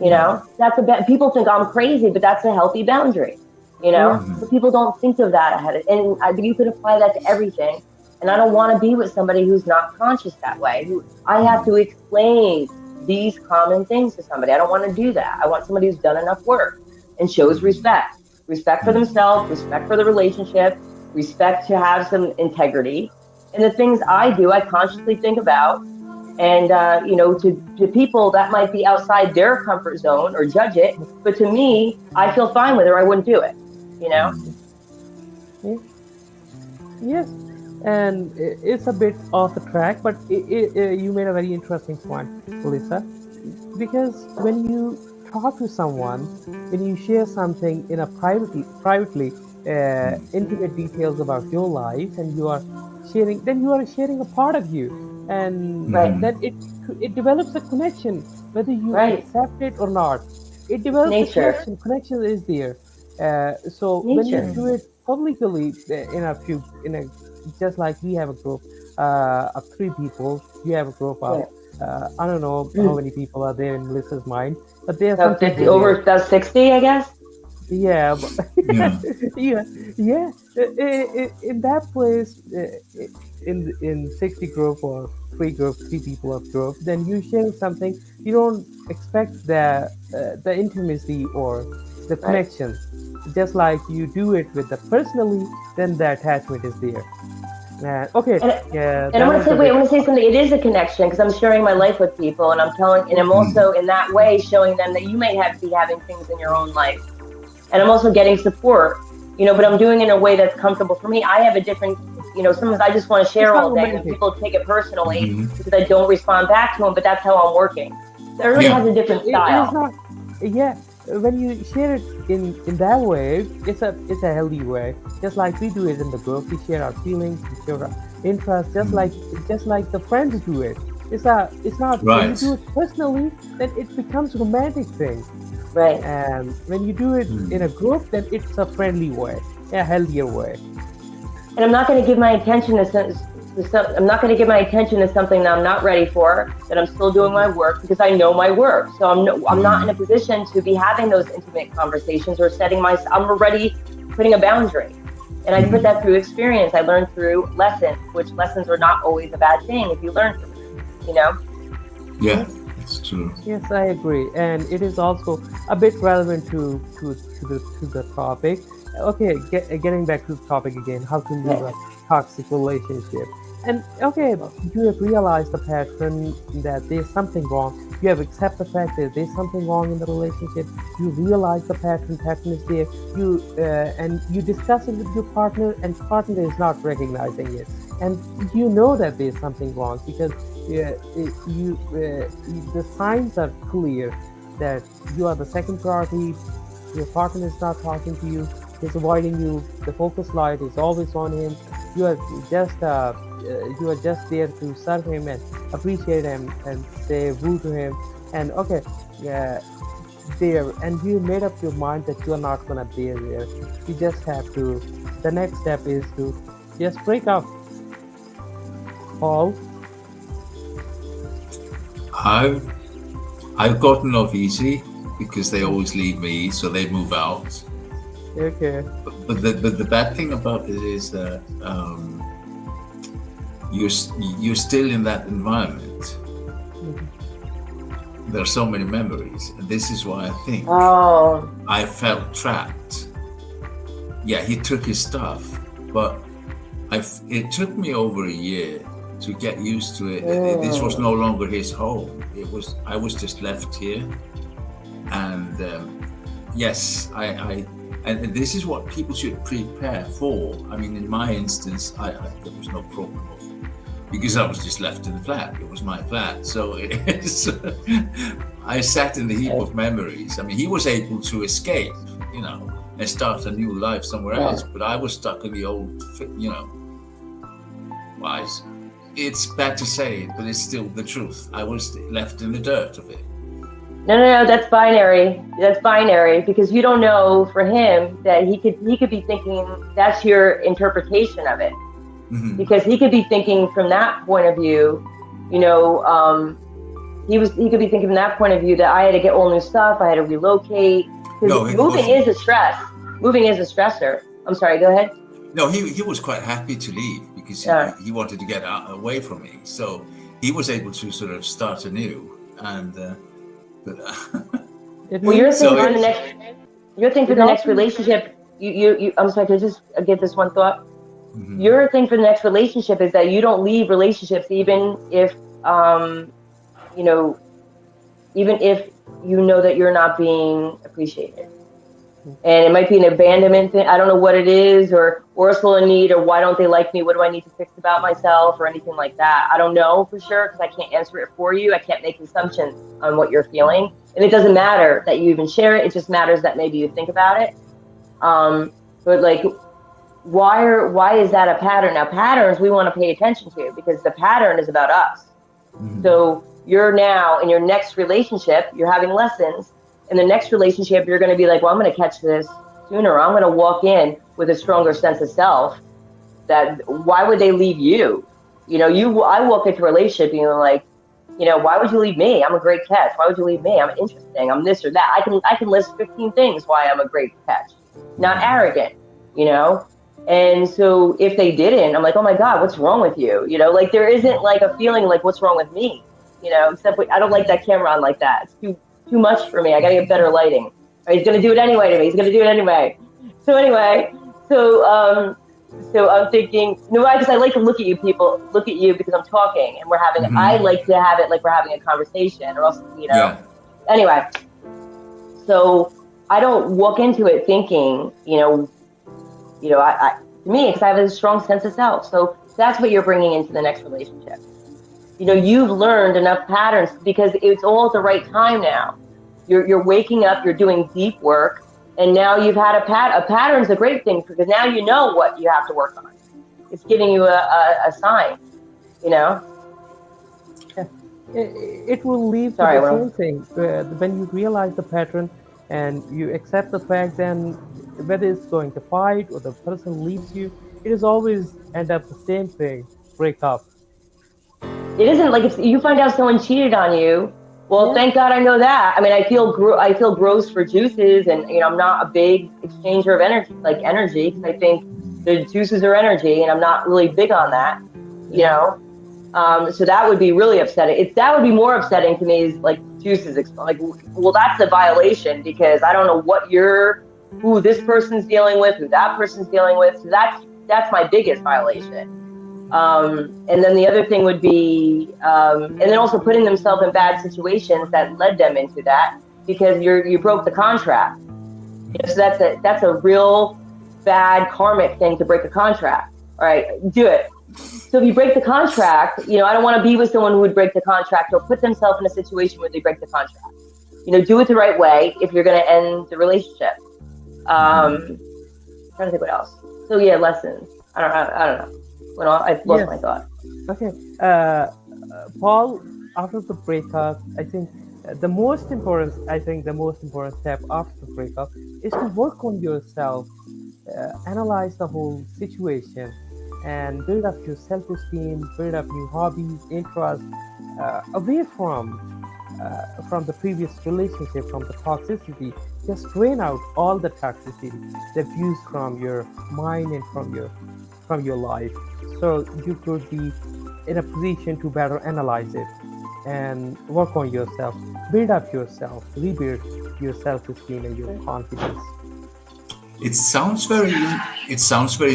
That's people think I'm crazy, but that's a healthy boundary. But people don't think of that ahead and you could apply that to everything. And I don't want to be with somebody who's not conscious that way. I have to explain these common things to somebody. I don't want to do that. I want somebody who's done enough work and shows respect for themselves, respect for the relationship, respect to have some integrity. And the things I do, I consciously think about And, to people that might be outside their comfort zone or judge it. But to me, I feel fine with it or I wouldn't do it,
Yeah. Yes, and it's a bit off the track, but you made a very interesting point, Lisa, because when you talk to someone, when you share something in a privately intimate details about your life, and you are sharing a part of you, and
Right,
then it develops a connection, whether you
right.
accept it or not. It
It's
develops a
nature,
connection. Connection is there. So when you
nature.
do it publicly in a just like we have a group of three people, you have a group of
Yeah.
I don't know how many people are there in Melissa's mind, but there are some
About 50,
people there.
over about 60, I guess.
Yeah, but
Yeah.
yeah, yeah. In that place, in 60 group or three people of group, then you share something. You don't expect the intimacy or the
Right.
connection. Just like you do it with the personally, then the attachment is there. Okay,
And
yeah,
and I
that
want to
was
say,
a
wait, I
bit.
want to say something. It is a connection because I'm sharing my life with people, and I'm also in that way showing them that you may be having things in your own life, and I'm also getting support, but I'm doing it in a way that's comfortable for me. I have a different, sometimes I just want to
It's
share
not
all day, and
romantic.
people take it personally
Hmm.
because I don't respond back to them. But that's how I'm working. So everybody
Yeah.
has a different
It is
style.
not. Yeah, when you share it in that way, it's a healthy way. Just like we do it in the group, we share our feelings, we share our interests, just like the friends do it. It's not when you
Right.
do it personally, then it becomes a romantic thing.
Right.
And when you do it in a group, then it's a friendly way, a healthier way.
And I'm not going to give my attention I'm not going to give my attention to something that I'm not ready for, that I'm still doing my work because I know my work. So I'm not in a position to be having those intimate conversations or I'm already putting a boundary. And I put that through experience. I learned through lessons, which lessons are not always a bad thing if you learn from them.
Yeah.
Yes.
It's true.
Yes, I agree, and it is also a bit relevant to the topic. Okay, getting back to the topic again, how to leave
Yeah.
a toxic relationship. And okay, you have realized the pattern that there's something wrong. You have accepted the fact that there's something wrong in the relationship. You realize the pattern is there. And you discuss it with your partner, and partner is not recognizing it, and you know that there's something wrong because the signs are clear that you are the second priority. Your partner is not talking to you. He's avoiding you. The focus light is always on him. You are just there to serve him and appreciate him and say woo to him. And okay, yeah, there. And you made up your mind that you are not gonna be there. You just have to. The next step is to just break up. Paul.
I've I've gotten off easy because they always leave me, so they move out.
Okay.
But the bad thing about it is that you're still in that environment.
Mhm.
There are so many memories, and this is why I think
Oh,
I felt trapped. Yeah, he took his stuff, but it took me over a year to get used to it. This was no longer his home. I was just left here, and yes, and this is what people should prepare for. I mean, in my instance, there was no problem because I was just left in the flat. It was my flat, so I sat in the heap of memories. I mean, he was able to escape, and start a new life somewhere else, but I was stuck in the old. Wise. It's bad to say it, but it's still the truth. I was left in the dirt of it.
no, that's binary. That's binary because you don't know for him that he could be thinking that's your interpretation of it. Because he could be thinking from that point of view, he could be thinking from that point of view that I had to get all new stuff, I had to relocate. Because moving is a stress. Moving is a stressor. I'm sorry, go ahead.
No, he was quite happy to leave because he wanted to get away from me. So he was able to sort of start anew. And
well, your thing for the next
also
relationship. You. I'm sorry. Can I just get this one thought?
Mhm.
Your thing for the next relationship is that you don't leave relationships even if you know, even if you know that you're not being appreciated. And it might be an abandonment thing. I don't know what it is, or still in need, or why don't they like me? What do I need to fix about myself, or anything like that? I don't know for sure because I can't answer it for you. I can't make assumptions on what you're feeling, and it doesn't matter that you even share it. It just matters that maybe you think about it. But like, why is that a pattern? Now, patterns we want to pay attention to because the pattern is about us. Mm-hmm. So you're now in your next relationship, you're having lessons. In the next relationship, you're going to be like, well, I'm going to catch this sooner. I'm going to walk in with a stronger sense of self. That why would they leave you? You know, I walk into a relationship and you're like, you know, why would you leave me? I'm a great catch. Why would you leave me? I'm interesting. I'm this or that. I can list 15 things why I'm a great catch. Not arrogant, you know? And so if they didn't, I'm like, oh my God, what's wrong with you? You know, like there isn't like a feeling like what's wrong with me, you know, except I don't like that camera on like that. It's too much for me. I got to get better lighting. Or he's going to do it anyway to me. He's going to do it anyway. So anyway, so I'm thinking, no, because I like to look at you because I'm talking and we're having, mm-hmm. I like to have it like we're having a conversation or else, you know, yeah. Anyway, so I don't walk into it thinking, you know, to me, because I have a strong sense of self. So that's what you're bringing into the next relationship. You know, you've learned enough patterns because it's all at the right time now. You're waking up, you're doing deep work, and now you've had a pattern's a great thing because now you know what you have to work on. It's giving you a sign, you know?
Yeah. It will lead to the same thing. When you realize the pattern and you accept the fact, then whether it's going to fight or the person leaves you, it is always end up the same thing, break up.
It isn't like if you find out someone cheated on you. Well, yeah. Thank God I know that. I mean, I feel gross for juices, and you know, I'm not a big exchanger of energy because I think the juices are energy, and I'm not really big on that. You know, so that would be really upsetting. That would be more upsetting to me is like juices. Like, well, that's a violation because I don't know who this person's dealing with, who that person's dealing with. So that's my biggest violation. And then the other thing would be, and then also putting themselves in bad situations that led them into that because you broke the contract. You know, so that's a real bad karmic thing to break a contract. All right, do it. So if you break the contract, you know, I don't want to be with someone who would break the contract or put themselves in a situation where they break the contract. You know, do it the right way if you're going to end the relationship. I'm trying to think what else. So yeah, lessons. I don't know. Well, I lost my thought.
Okay. Pall, after the breakup, I think the most important step after the breakup is to work on yourself, analyze the whole situation, and build up your self-esteem, build up new hobbies, interests, away from the previous relationship, from the toxicity. Just drain out all the toxicity, the abuse from your mind and from your life. So you could be in a position to better analyze it and work on yourself, build up yourself, rebuild your self-esteem and your confidence.
It sounds very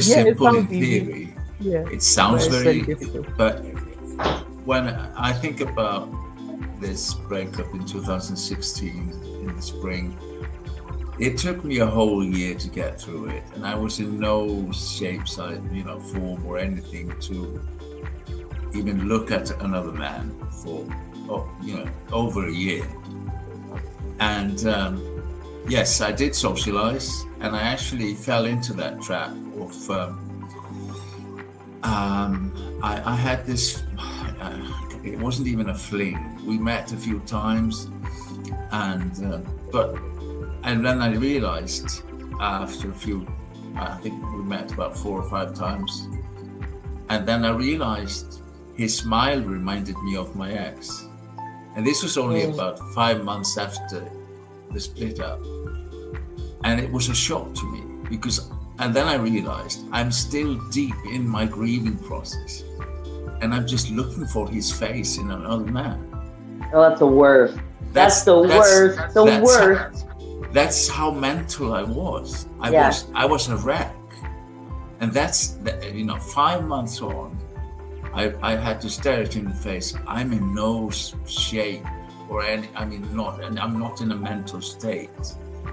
simple in theory.
Yeah,
it sounds very
difficult.
But when I think about this breakup in 2016 in the spring, it took me a whole year to get through it, and I was in no shape, form or anything to even look at another man for, over a year. And yes, I did socialize, and I actually fell into that trap of. I had this. It wasn't even a fling. We met a few times, and then I realized after I think we met about 4 or 5 times. And then I realized his smile reminded me of my ex. And this was only about 5 months after the split up. And it was a shock to me and then I realized I'm still deep in my grieving process. And I'm just looking for his face in another man.
Oh, that's the worst. That's the worst. The worst.
That's how mental I was. I was a wreck. And that's, 5 months on, I had to stare it in the face. I'm in no shape or any, I mean, not, and I'm not in a mental state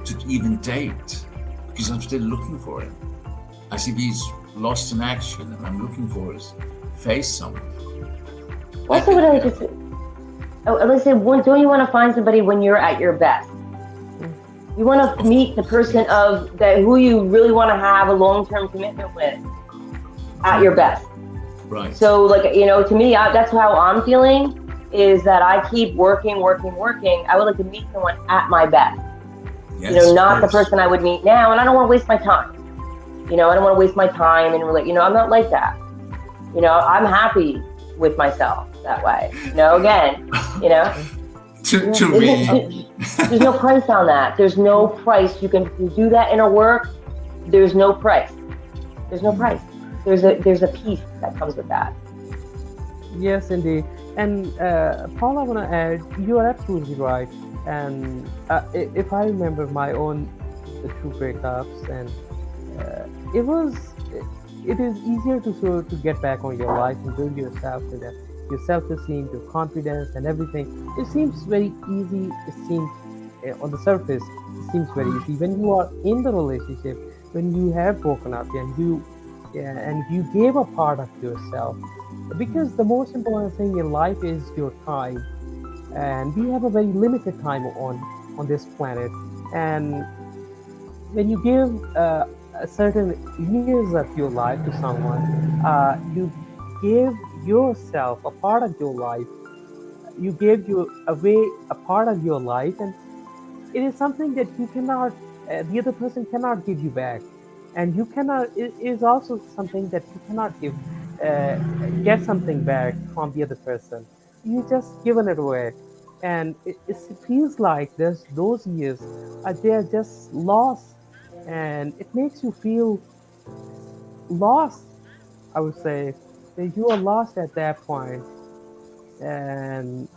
to even date because I'm still looking for him. As if he's lost in action and I'm looking for his face somewhere.
Also, what I just, let's say, don't you want to find somebody when you're at your best? You want to meet the person of that who you really want to have a long-term commitment with at your best.
Right.
So, like, you know, to me, that's how I'm feeling. Is that I keep working. I would like to meet someone at my best.
Yes,
you know, not the person I would meet now, and I don't want to waste my time. You know, I don't want to waste my time and you know, I'm not like that. You know, I'm happy with myself that way. You know, again, you know.
to me,
there's no price on that. There's no price. You can do that inner work. There's no price. There's no price. There's a peace that comes with that.
Yes, indeed. And Paul, I want to add, you are absolutely right. And if I remember my own the two breakups, and it is easier to get back on your life and build yourself with your self-esteem, your confidence, and everything. It seems very easy. It seems on the surface, it seems very easy. When you are in the relationship, when you have broken up, and you gave a part of yourself, because the most important thing in life is your time, and we have a very limited time on this planet. And when you give a certain years of your life to someone, you give yourself a part of your life. You gave you away a part of your life, and it is something that you cannot, the other person cannot give you back, and you cannot. It is also something that you cannot get something back from the other person. You just given it away, and it feels like those years they are just lost, and it makes you feel lost. I would say that you are lost at that point. And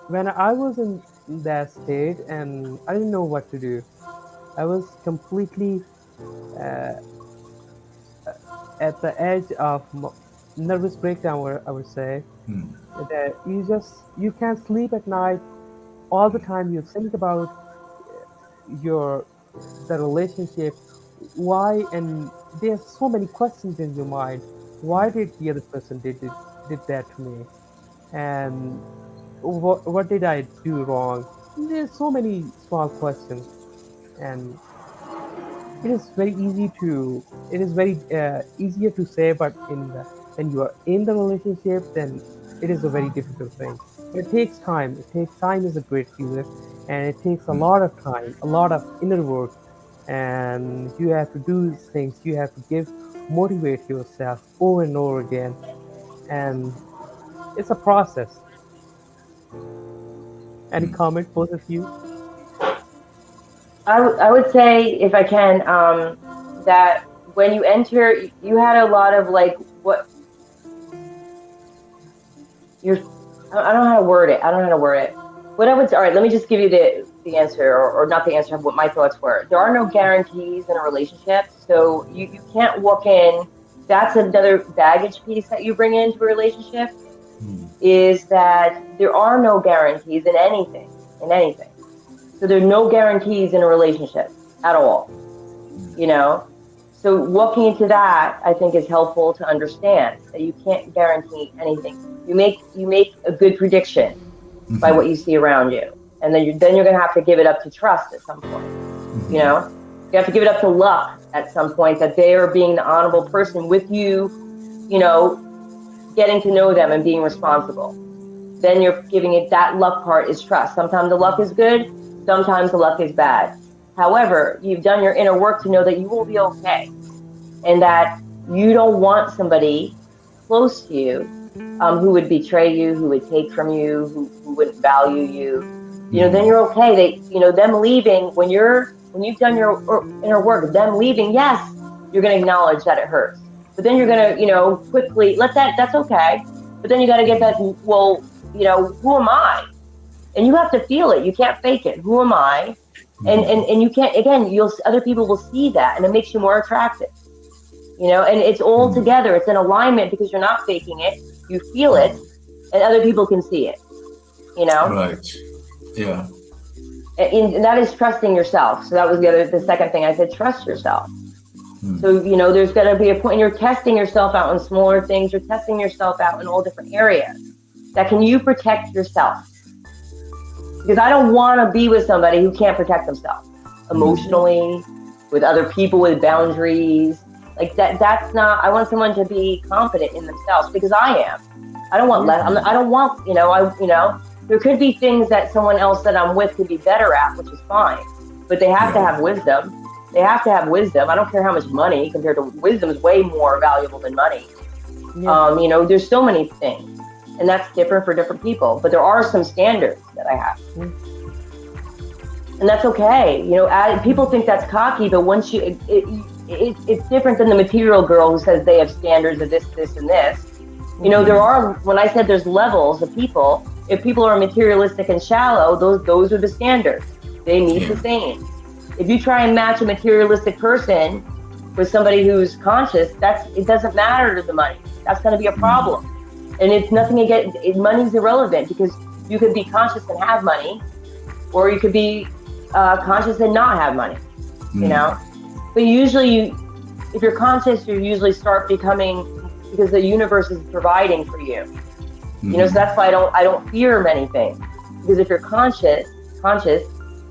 when I was in that state, and I didn't know what to do, I was completely uh, at the edge of nervous breakdown, where I would say that you can't sleep at night. All the time you think about your the relationship, why, and there's so many questions in your mind. Why did the other person did that to me, and what did I do wrong? There's so many small questions, and it is very easy to it is very easier to say, but when you are in the relationship, then it is a very difficult thing. It takes time. It takes time is a great healer, and it takes a lot of time, a lot of inner work, and you have to do things. You have to motivate yourself over and over again, and it's a process. Any comment, both of you?
I would say, if I can, that when you enter, you had a lot of like what you're. I don't know how to word it. What I would, all right, let me just give you the answer, or not the answer, of what my thoughts were. There are no guarantees in a relationship, so you can't walk in. That's another baggage piece that you bring into a relationship, is that there are no guarantees in anything. So there are no guarantees in a relationship at all, you know? So walking into that, I think, is helpful to understand that you can't guarantee anything. You make a good prediction by what you see around you. And then you're going to have to give it up to trust at some point, you know? You have to give it up to luck at some point, that they are being the honorable person with you, you know, getting to know them and being responsible. Then you're giving it, that luck part is trust. Sometimes the luck is good, sometimes the luck is bad. However, you've done your inner work to know that you will be okay, and that you don't want somebody close to you who would betray you, who would take from you, who wouldn't value you. You know, then you're okay. Them leaving, when you've done your inner work, them leaving, yes, you're going to acknowledge that it hurts. But then you're going to, quickly that's okay. But then you got to get that, well, who am I? And you have to feel it. You can't fake it. Who am I? And you can't, again, other people will see that, and it makes you more attractive. And it's all together. It's in alignment, because you're not faking it. You feel it, and other people can see it, you know?
Right. Yeah.
And that is trusting yourself. So that was the second thing I said, trust yourself.
Hmm.
So, you know, there's going to be a point, you're testing yourself out in smaller things, you're testing yourself out in all different areas. That can you protect yourself? Because I don't want to be with somebody who can't protect themselves emotionally, with other people, with boundaries. Like that's not, I want someone to be confident in themselves, because I am. I don't want less, I don't want, you know, there could be things that someone else that I'm with could be better at, which is fine. But they have to have wisdom. They have to have wisdom. I don't care how much money, compared to wisdom is way more valuable than money.
Yeah.
You know, there's so many things, and that's different for different people. But there are some standards that I have, and that's okay. You know, people think that's cocky, but once you, it's different than the material girl who says they have standards of this, this, and this. You know, there are. When I said there's levels of people, if people are materialistic and shallow, those are the standards. They meet the same. If you try and match a materialistic person with somebody who's conscious, it doesn't matter to the money. That's going to be a problem. And it's nothing against, money's irrelevant, because you could be conscious and have money, or you could be conscious and not have money, you know? But usually if you're conscious, you usually start becoming, because the universe is providing for you. You know, so that's why I don't fear many things, because if you're conscious,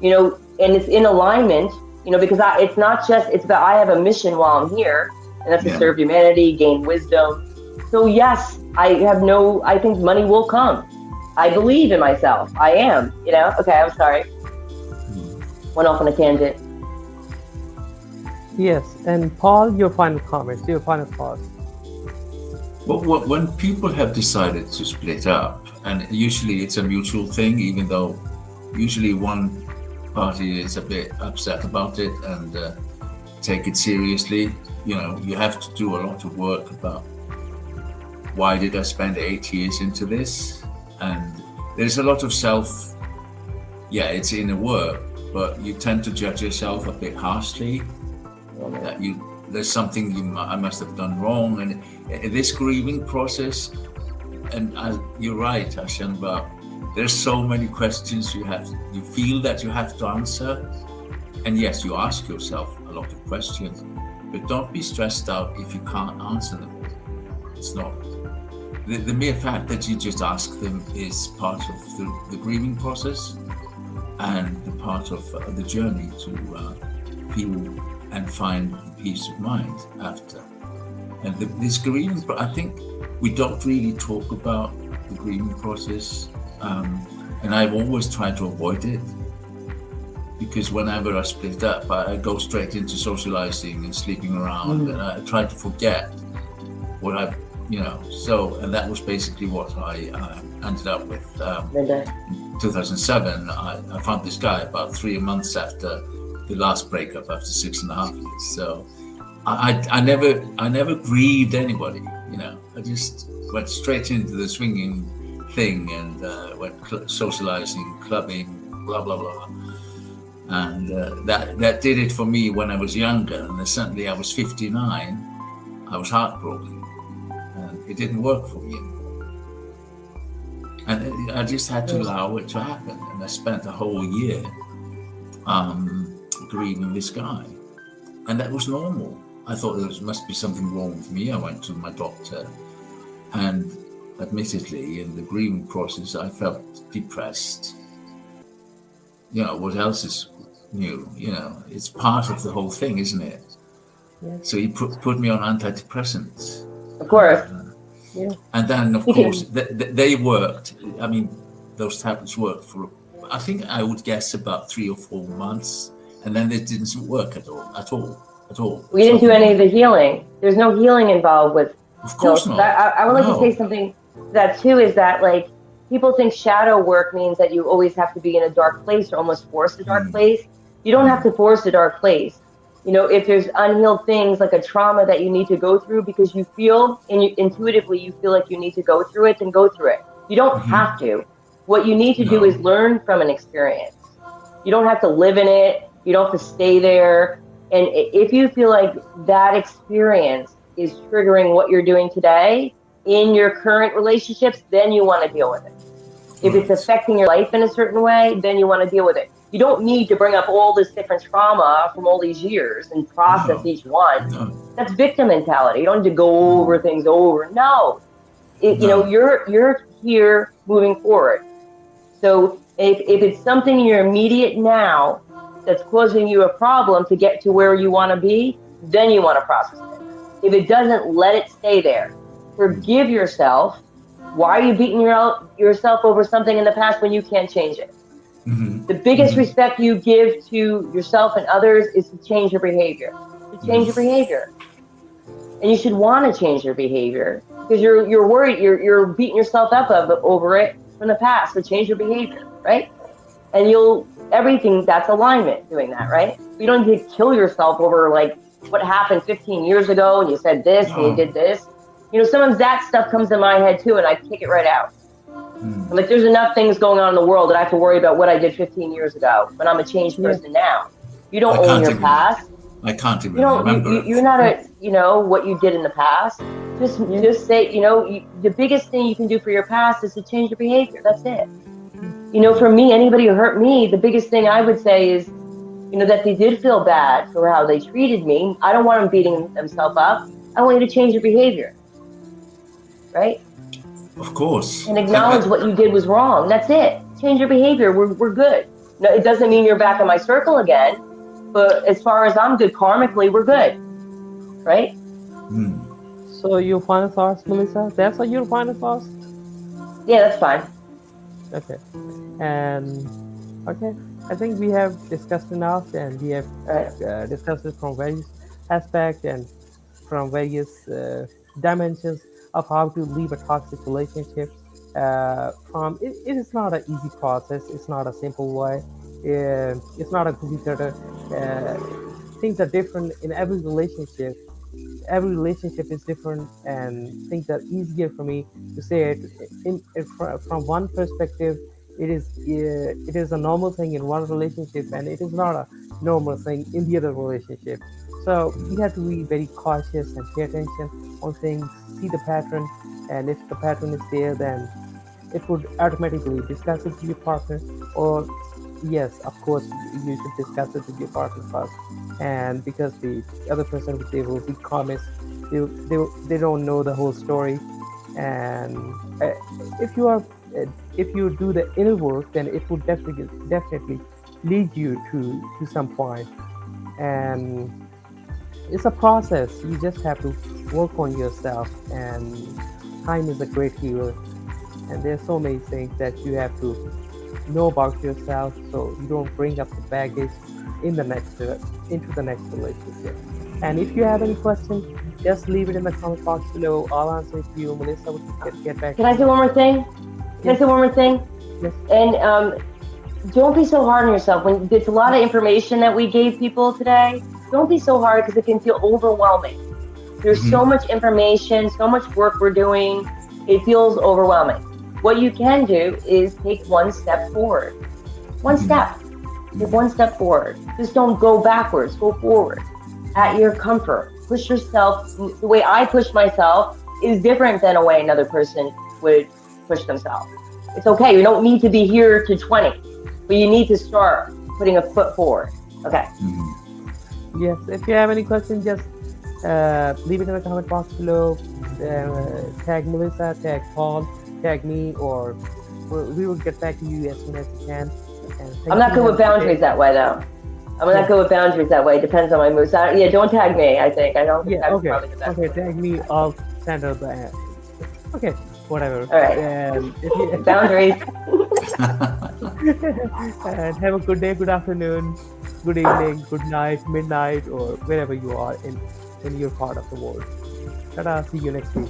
you know, and it's in alignment, you know, because it's not just, it's about, I have a mission while I'm here, and that's to serve humanity, gain wisdom. So yes, I think money will come. I believe in myself. I am, you know? Okay, I'm sorry. Went off on a tangent.
Yes, and Paul, your final comments, your final thoughts.
Well, when people have decided to split up, and usually it's a mutual thing, even though usually one party is a bit upset about it and take it seriously. You know, you have to do a lot of work about, why did I spend 8 years into this? And there's a lot of it's inner work, but you tend to judge yourself a bit harshly, that there's something I must have done wrong. And this grieving process, and you're right, Ahsan, but there's so many questions you feel that you have to answer. And yes, you ask yourself a lot of questions, but don't be stressed out if you can't answer them. It's not. The mere fact that you just ask them is part of the grieving process, and the part of the journey to feel and find peace of mind after. And this grieving, I think we don't really talk about the grieving process, and I've always tried to avoid it, because whenever I split up, I go straight into socializing and sleeping around, and I try to forget what I've, you know. So, and that was basically what I ended up with. In 2007, I found this guy about 3 months after the last breakup, after 6.5 years. So I never grieved anybody, you know. I just went straight into the swinging thing and went socializing, clubbing, blah blah blah, and that did it for me when I was younger. And then suddenly I was 59, I was heartbroken, and it didn't work for me anymore. And I just had to allow it to happen. And I spent a whole year grieving this guy, and that was normal. I thought there must be something wrong with me. I went to my doctor, and admittedly, in the grieving process, I felt depressed. You know, what else is new? You know, it's part of the whole thing, isn't it? Yeah. So he put me on antidepressants.
Of course.
And then, of course, they worked. I mean, those tablets worked for, I think I would guess, about 3 or 4 months, and then it didn't work at all.
We didn't do any of the healing. There's no healing involved with.
Of course not.
I would like to say something to that too, is that, like, people think shadow work means that you always have to be in a dark place or almost force a dark place. You don't have to force a dark place. You know, if there's unhealed things like a trauma that you need to go through because you feel, intuitively you feel like you need to go through it, then go through it. You don't have to. What you need to do is learn from an experience. You don't have to live in it. You don't have to stay there. And if you feel like that experience is triggering what you're doing today, in your current relationships, then you want to deal with it. If it's affecting your life in a certain way, then you want to deal with it. You don't need to bring up all this different trauma from all these years and process each one. That's victim mentality. You don't need to go over things over. No. You know, you're here moving forward. So if it's something in your immediate now that's causing you a problem to get to where you want to be, then you want to process it. If it doesn't, let it stay there. Forgive yourself. Why are you beating yourself over something in the past when you can't change it? The biggest respect you give to yourself and others is to change your behavior. To change your behavior. And you should want to change your behavior because you're worried, you're beating yourself up over it from the past. So change your behavior, right? And everything, that's alignment doing that, right? You don't need to kill yourself over like what happened 15 years ago and you said this and you did this. You know, sometimes that stuff comes in my head too and I kick it right out. Like there's enough things going on in the world that I have to worry about what I did 15 years ago when I'm a changed person now. You don't own your past.
I can't even remember.
You're not what you did in the past. Just say, the biggest thing you can do for your past is to change your behavior. That's it. You know, for me, anybody who hurt me, the biggest thing I would say is, that they did feel bad for how they treated me. I don't want them beating themselves up. I want you to change your behavior. Right?
Of course.
And acknowledge what you did was wrong. That's it. Change your behavior. We're good. No, it doesn't mean you're back in my circle again. But as far as I'm good karmically, we're good. Right?
So your final thoughts, Melissa? That's your final thoughts?
Yeah, that's fine.
Okay. And I think we have discussed enough, and we have discussed it from various aspects and from various dimensions of how to leave a toxic relationship. It is not an easy process. It's not a simple way. It's not a cookie cutter. Things are different in every relationship. Every relationship is different, and things are easier for me to say it. From one perspective, it is a normal thing in one relationship, and it is not a normal thing in the other relationship. So you have to be very cautious and pay attention on things, see the pattern, and if the pattern is there, then it would automatically discuss it with your partner. Or yes, of course, you should discuss it with your partner first, and because the other person, they will be comments, they don't know the whole story, and if you do the inner work, then it will definitely lead you to some point. And it's a process. You just have to work on yourself, and time is a great healer. And there's so many things that you have to know about yourself, so you don't bring up the baggage into the next relationship. And if you have any questions, just leave it in the comment box below. I'll answer it to you. Melissa will get back.
Can I say one more thing? Yes. And don't be so hard on yourself. When there's a lot of information that we gave people today, don't be so hard because it can feel overwhelming. There's so much information, so much work we're doing. It feels overwhelming. What you can do is take one step forward. One step. Take one step forward. Just don't go backwards. Go forward at your comfort. Push yourself. The way I push myself is different than a way another person would push themselves. It's okay. You don't need to be here to 20, but you need to start putting a foot forward. Okay.
Yes. If you have any questions, just leave it in the comment box below. Tag Melissa, tag Paul, tag me, or we will get back to you as soon as we can.
I'm not good with boundaries that way, though. I'm not good with boundaries that way. Depends on my mood. So, don't tag me. I think I don't. Think that's probably the best.
Okay, tag me. I'll send her the ad. Okay, whatever.
All right. Boundaries.
And have a good day, good afternoon, good evening, good night, midnight, or wherever you are in your part of the world. Ta-da, see you next week.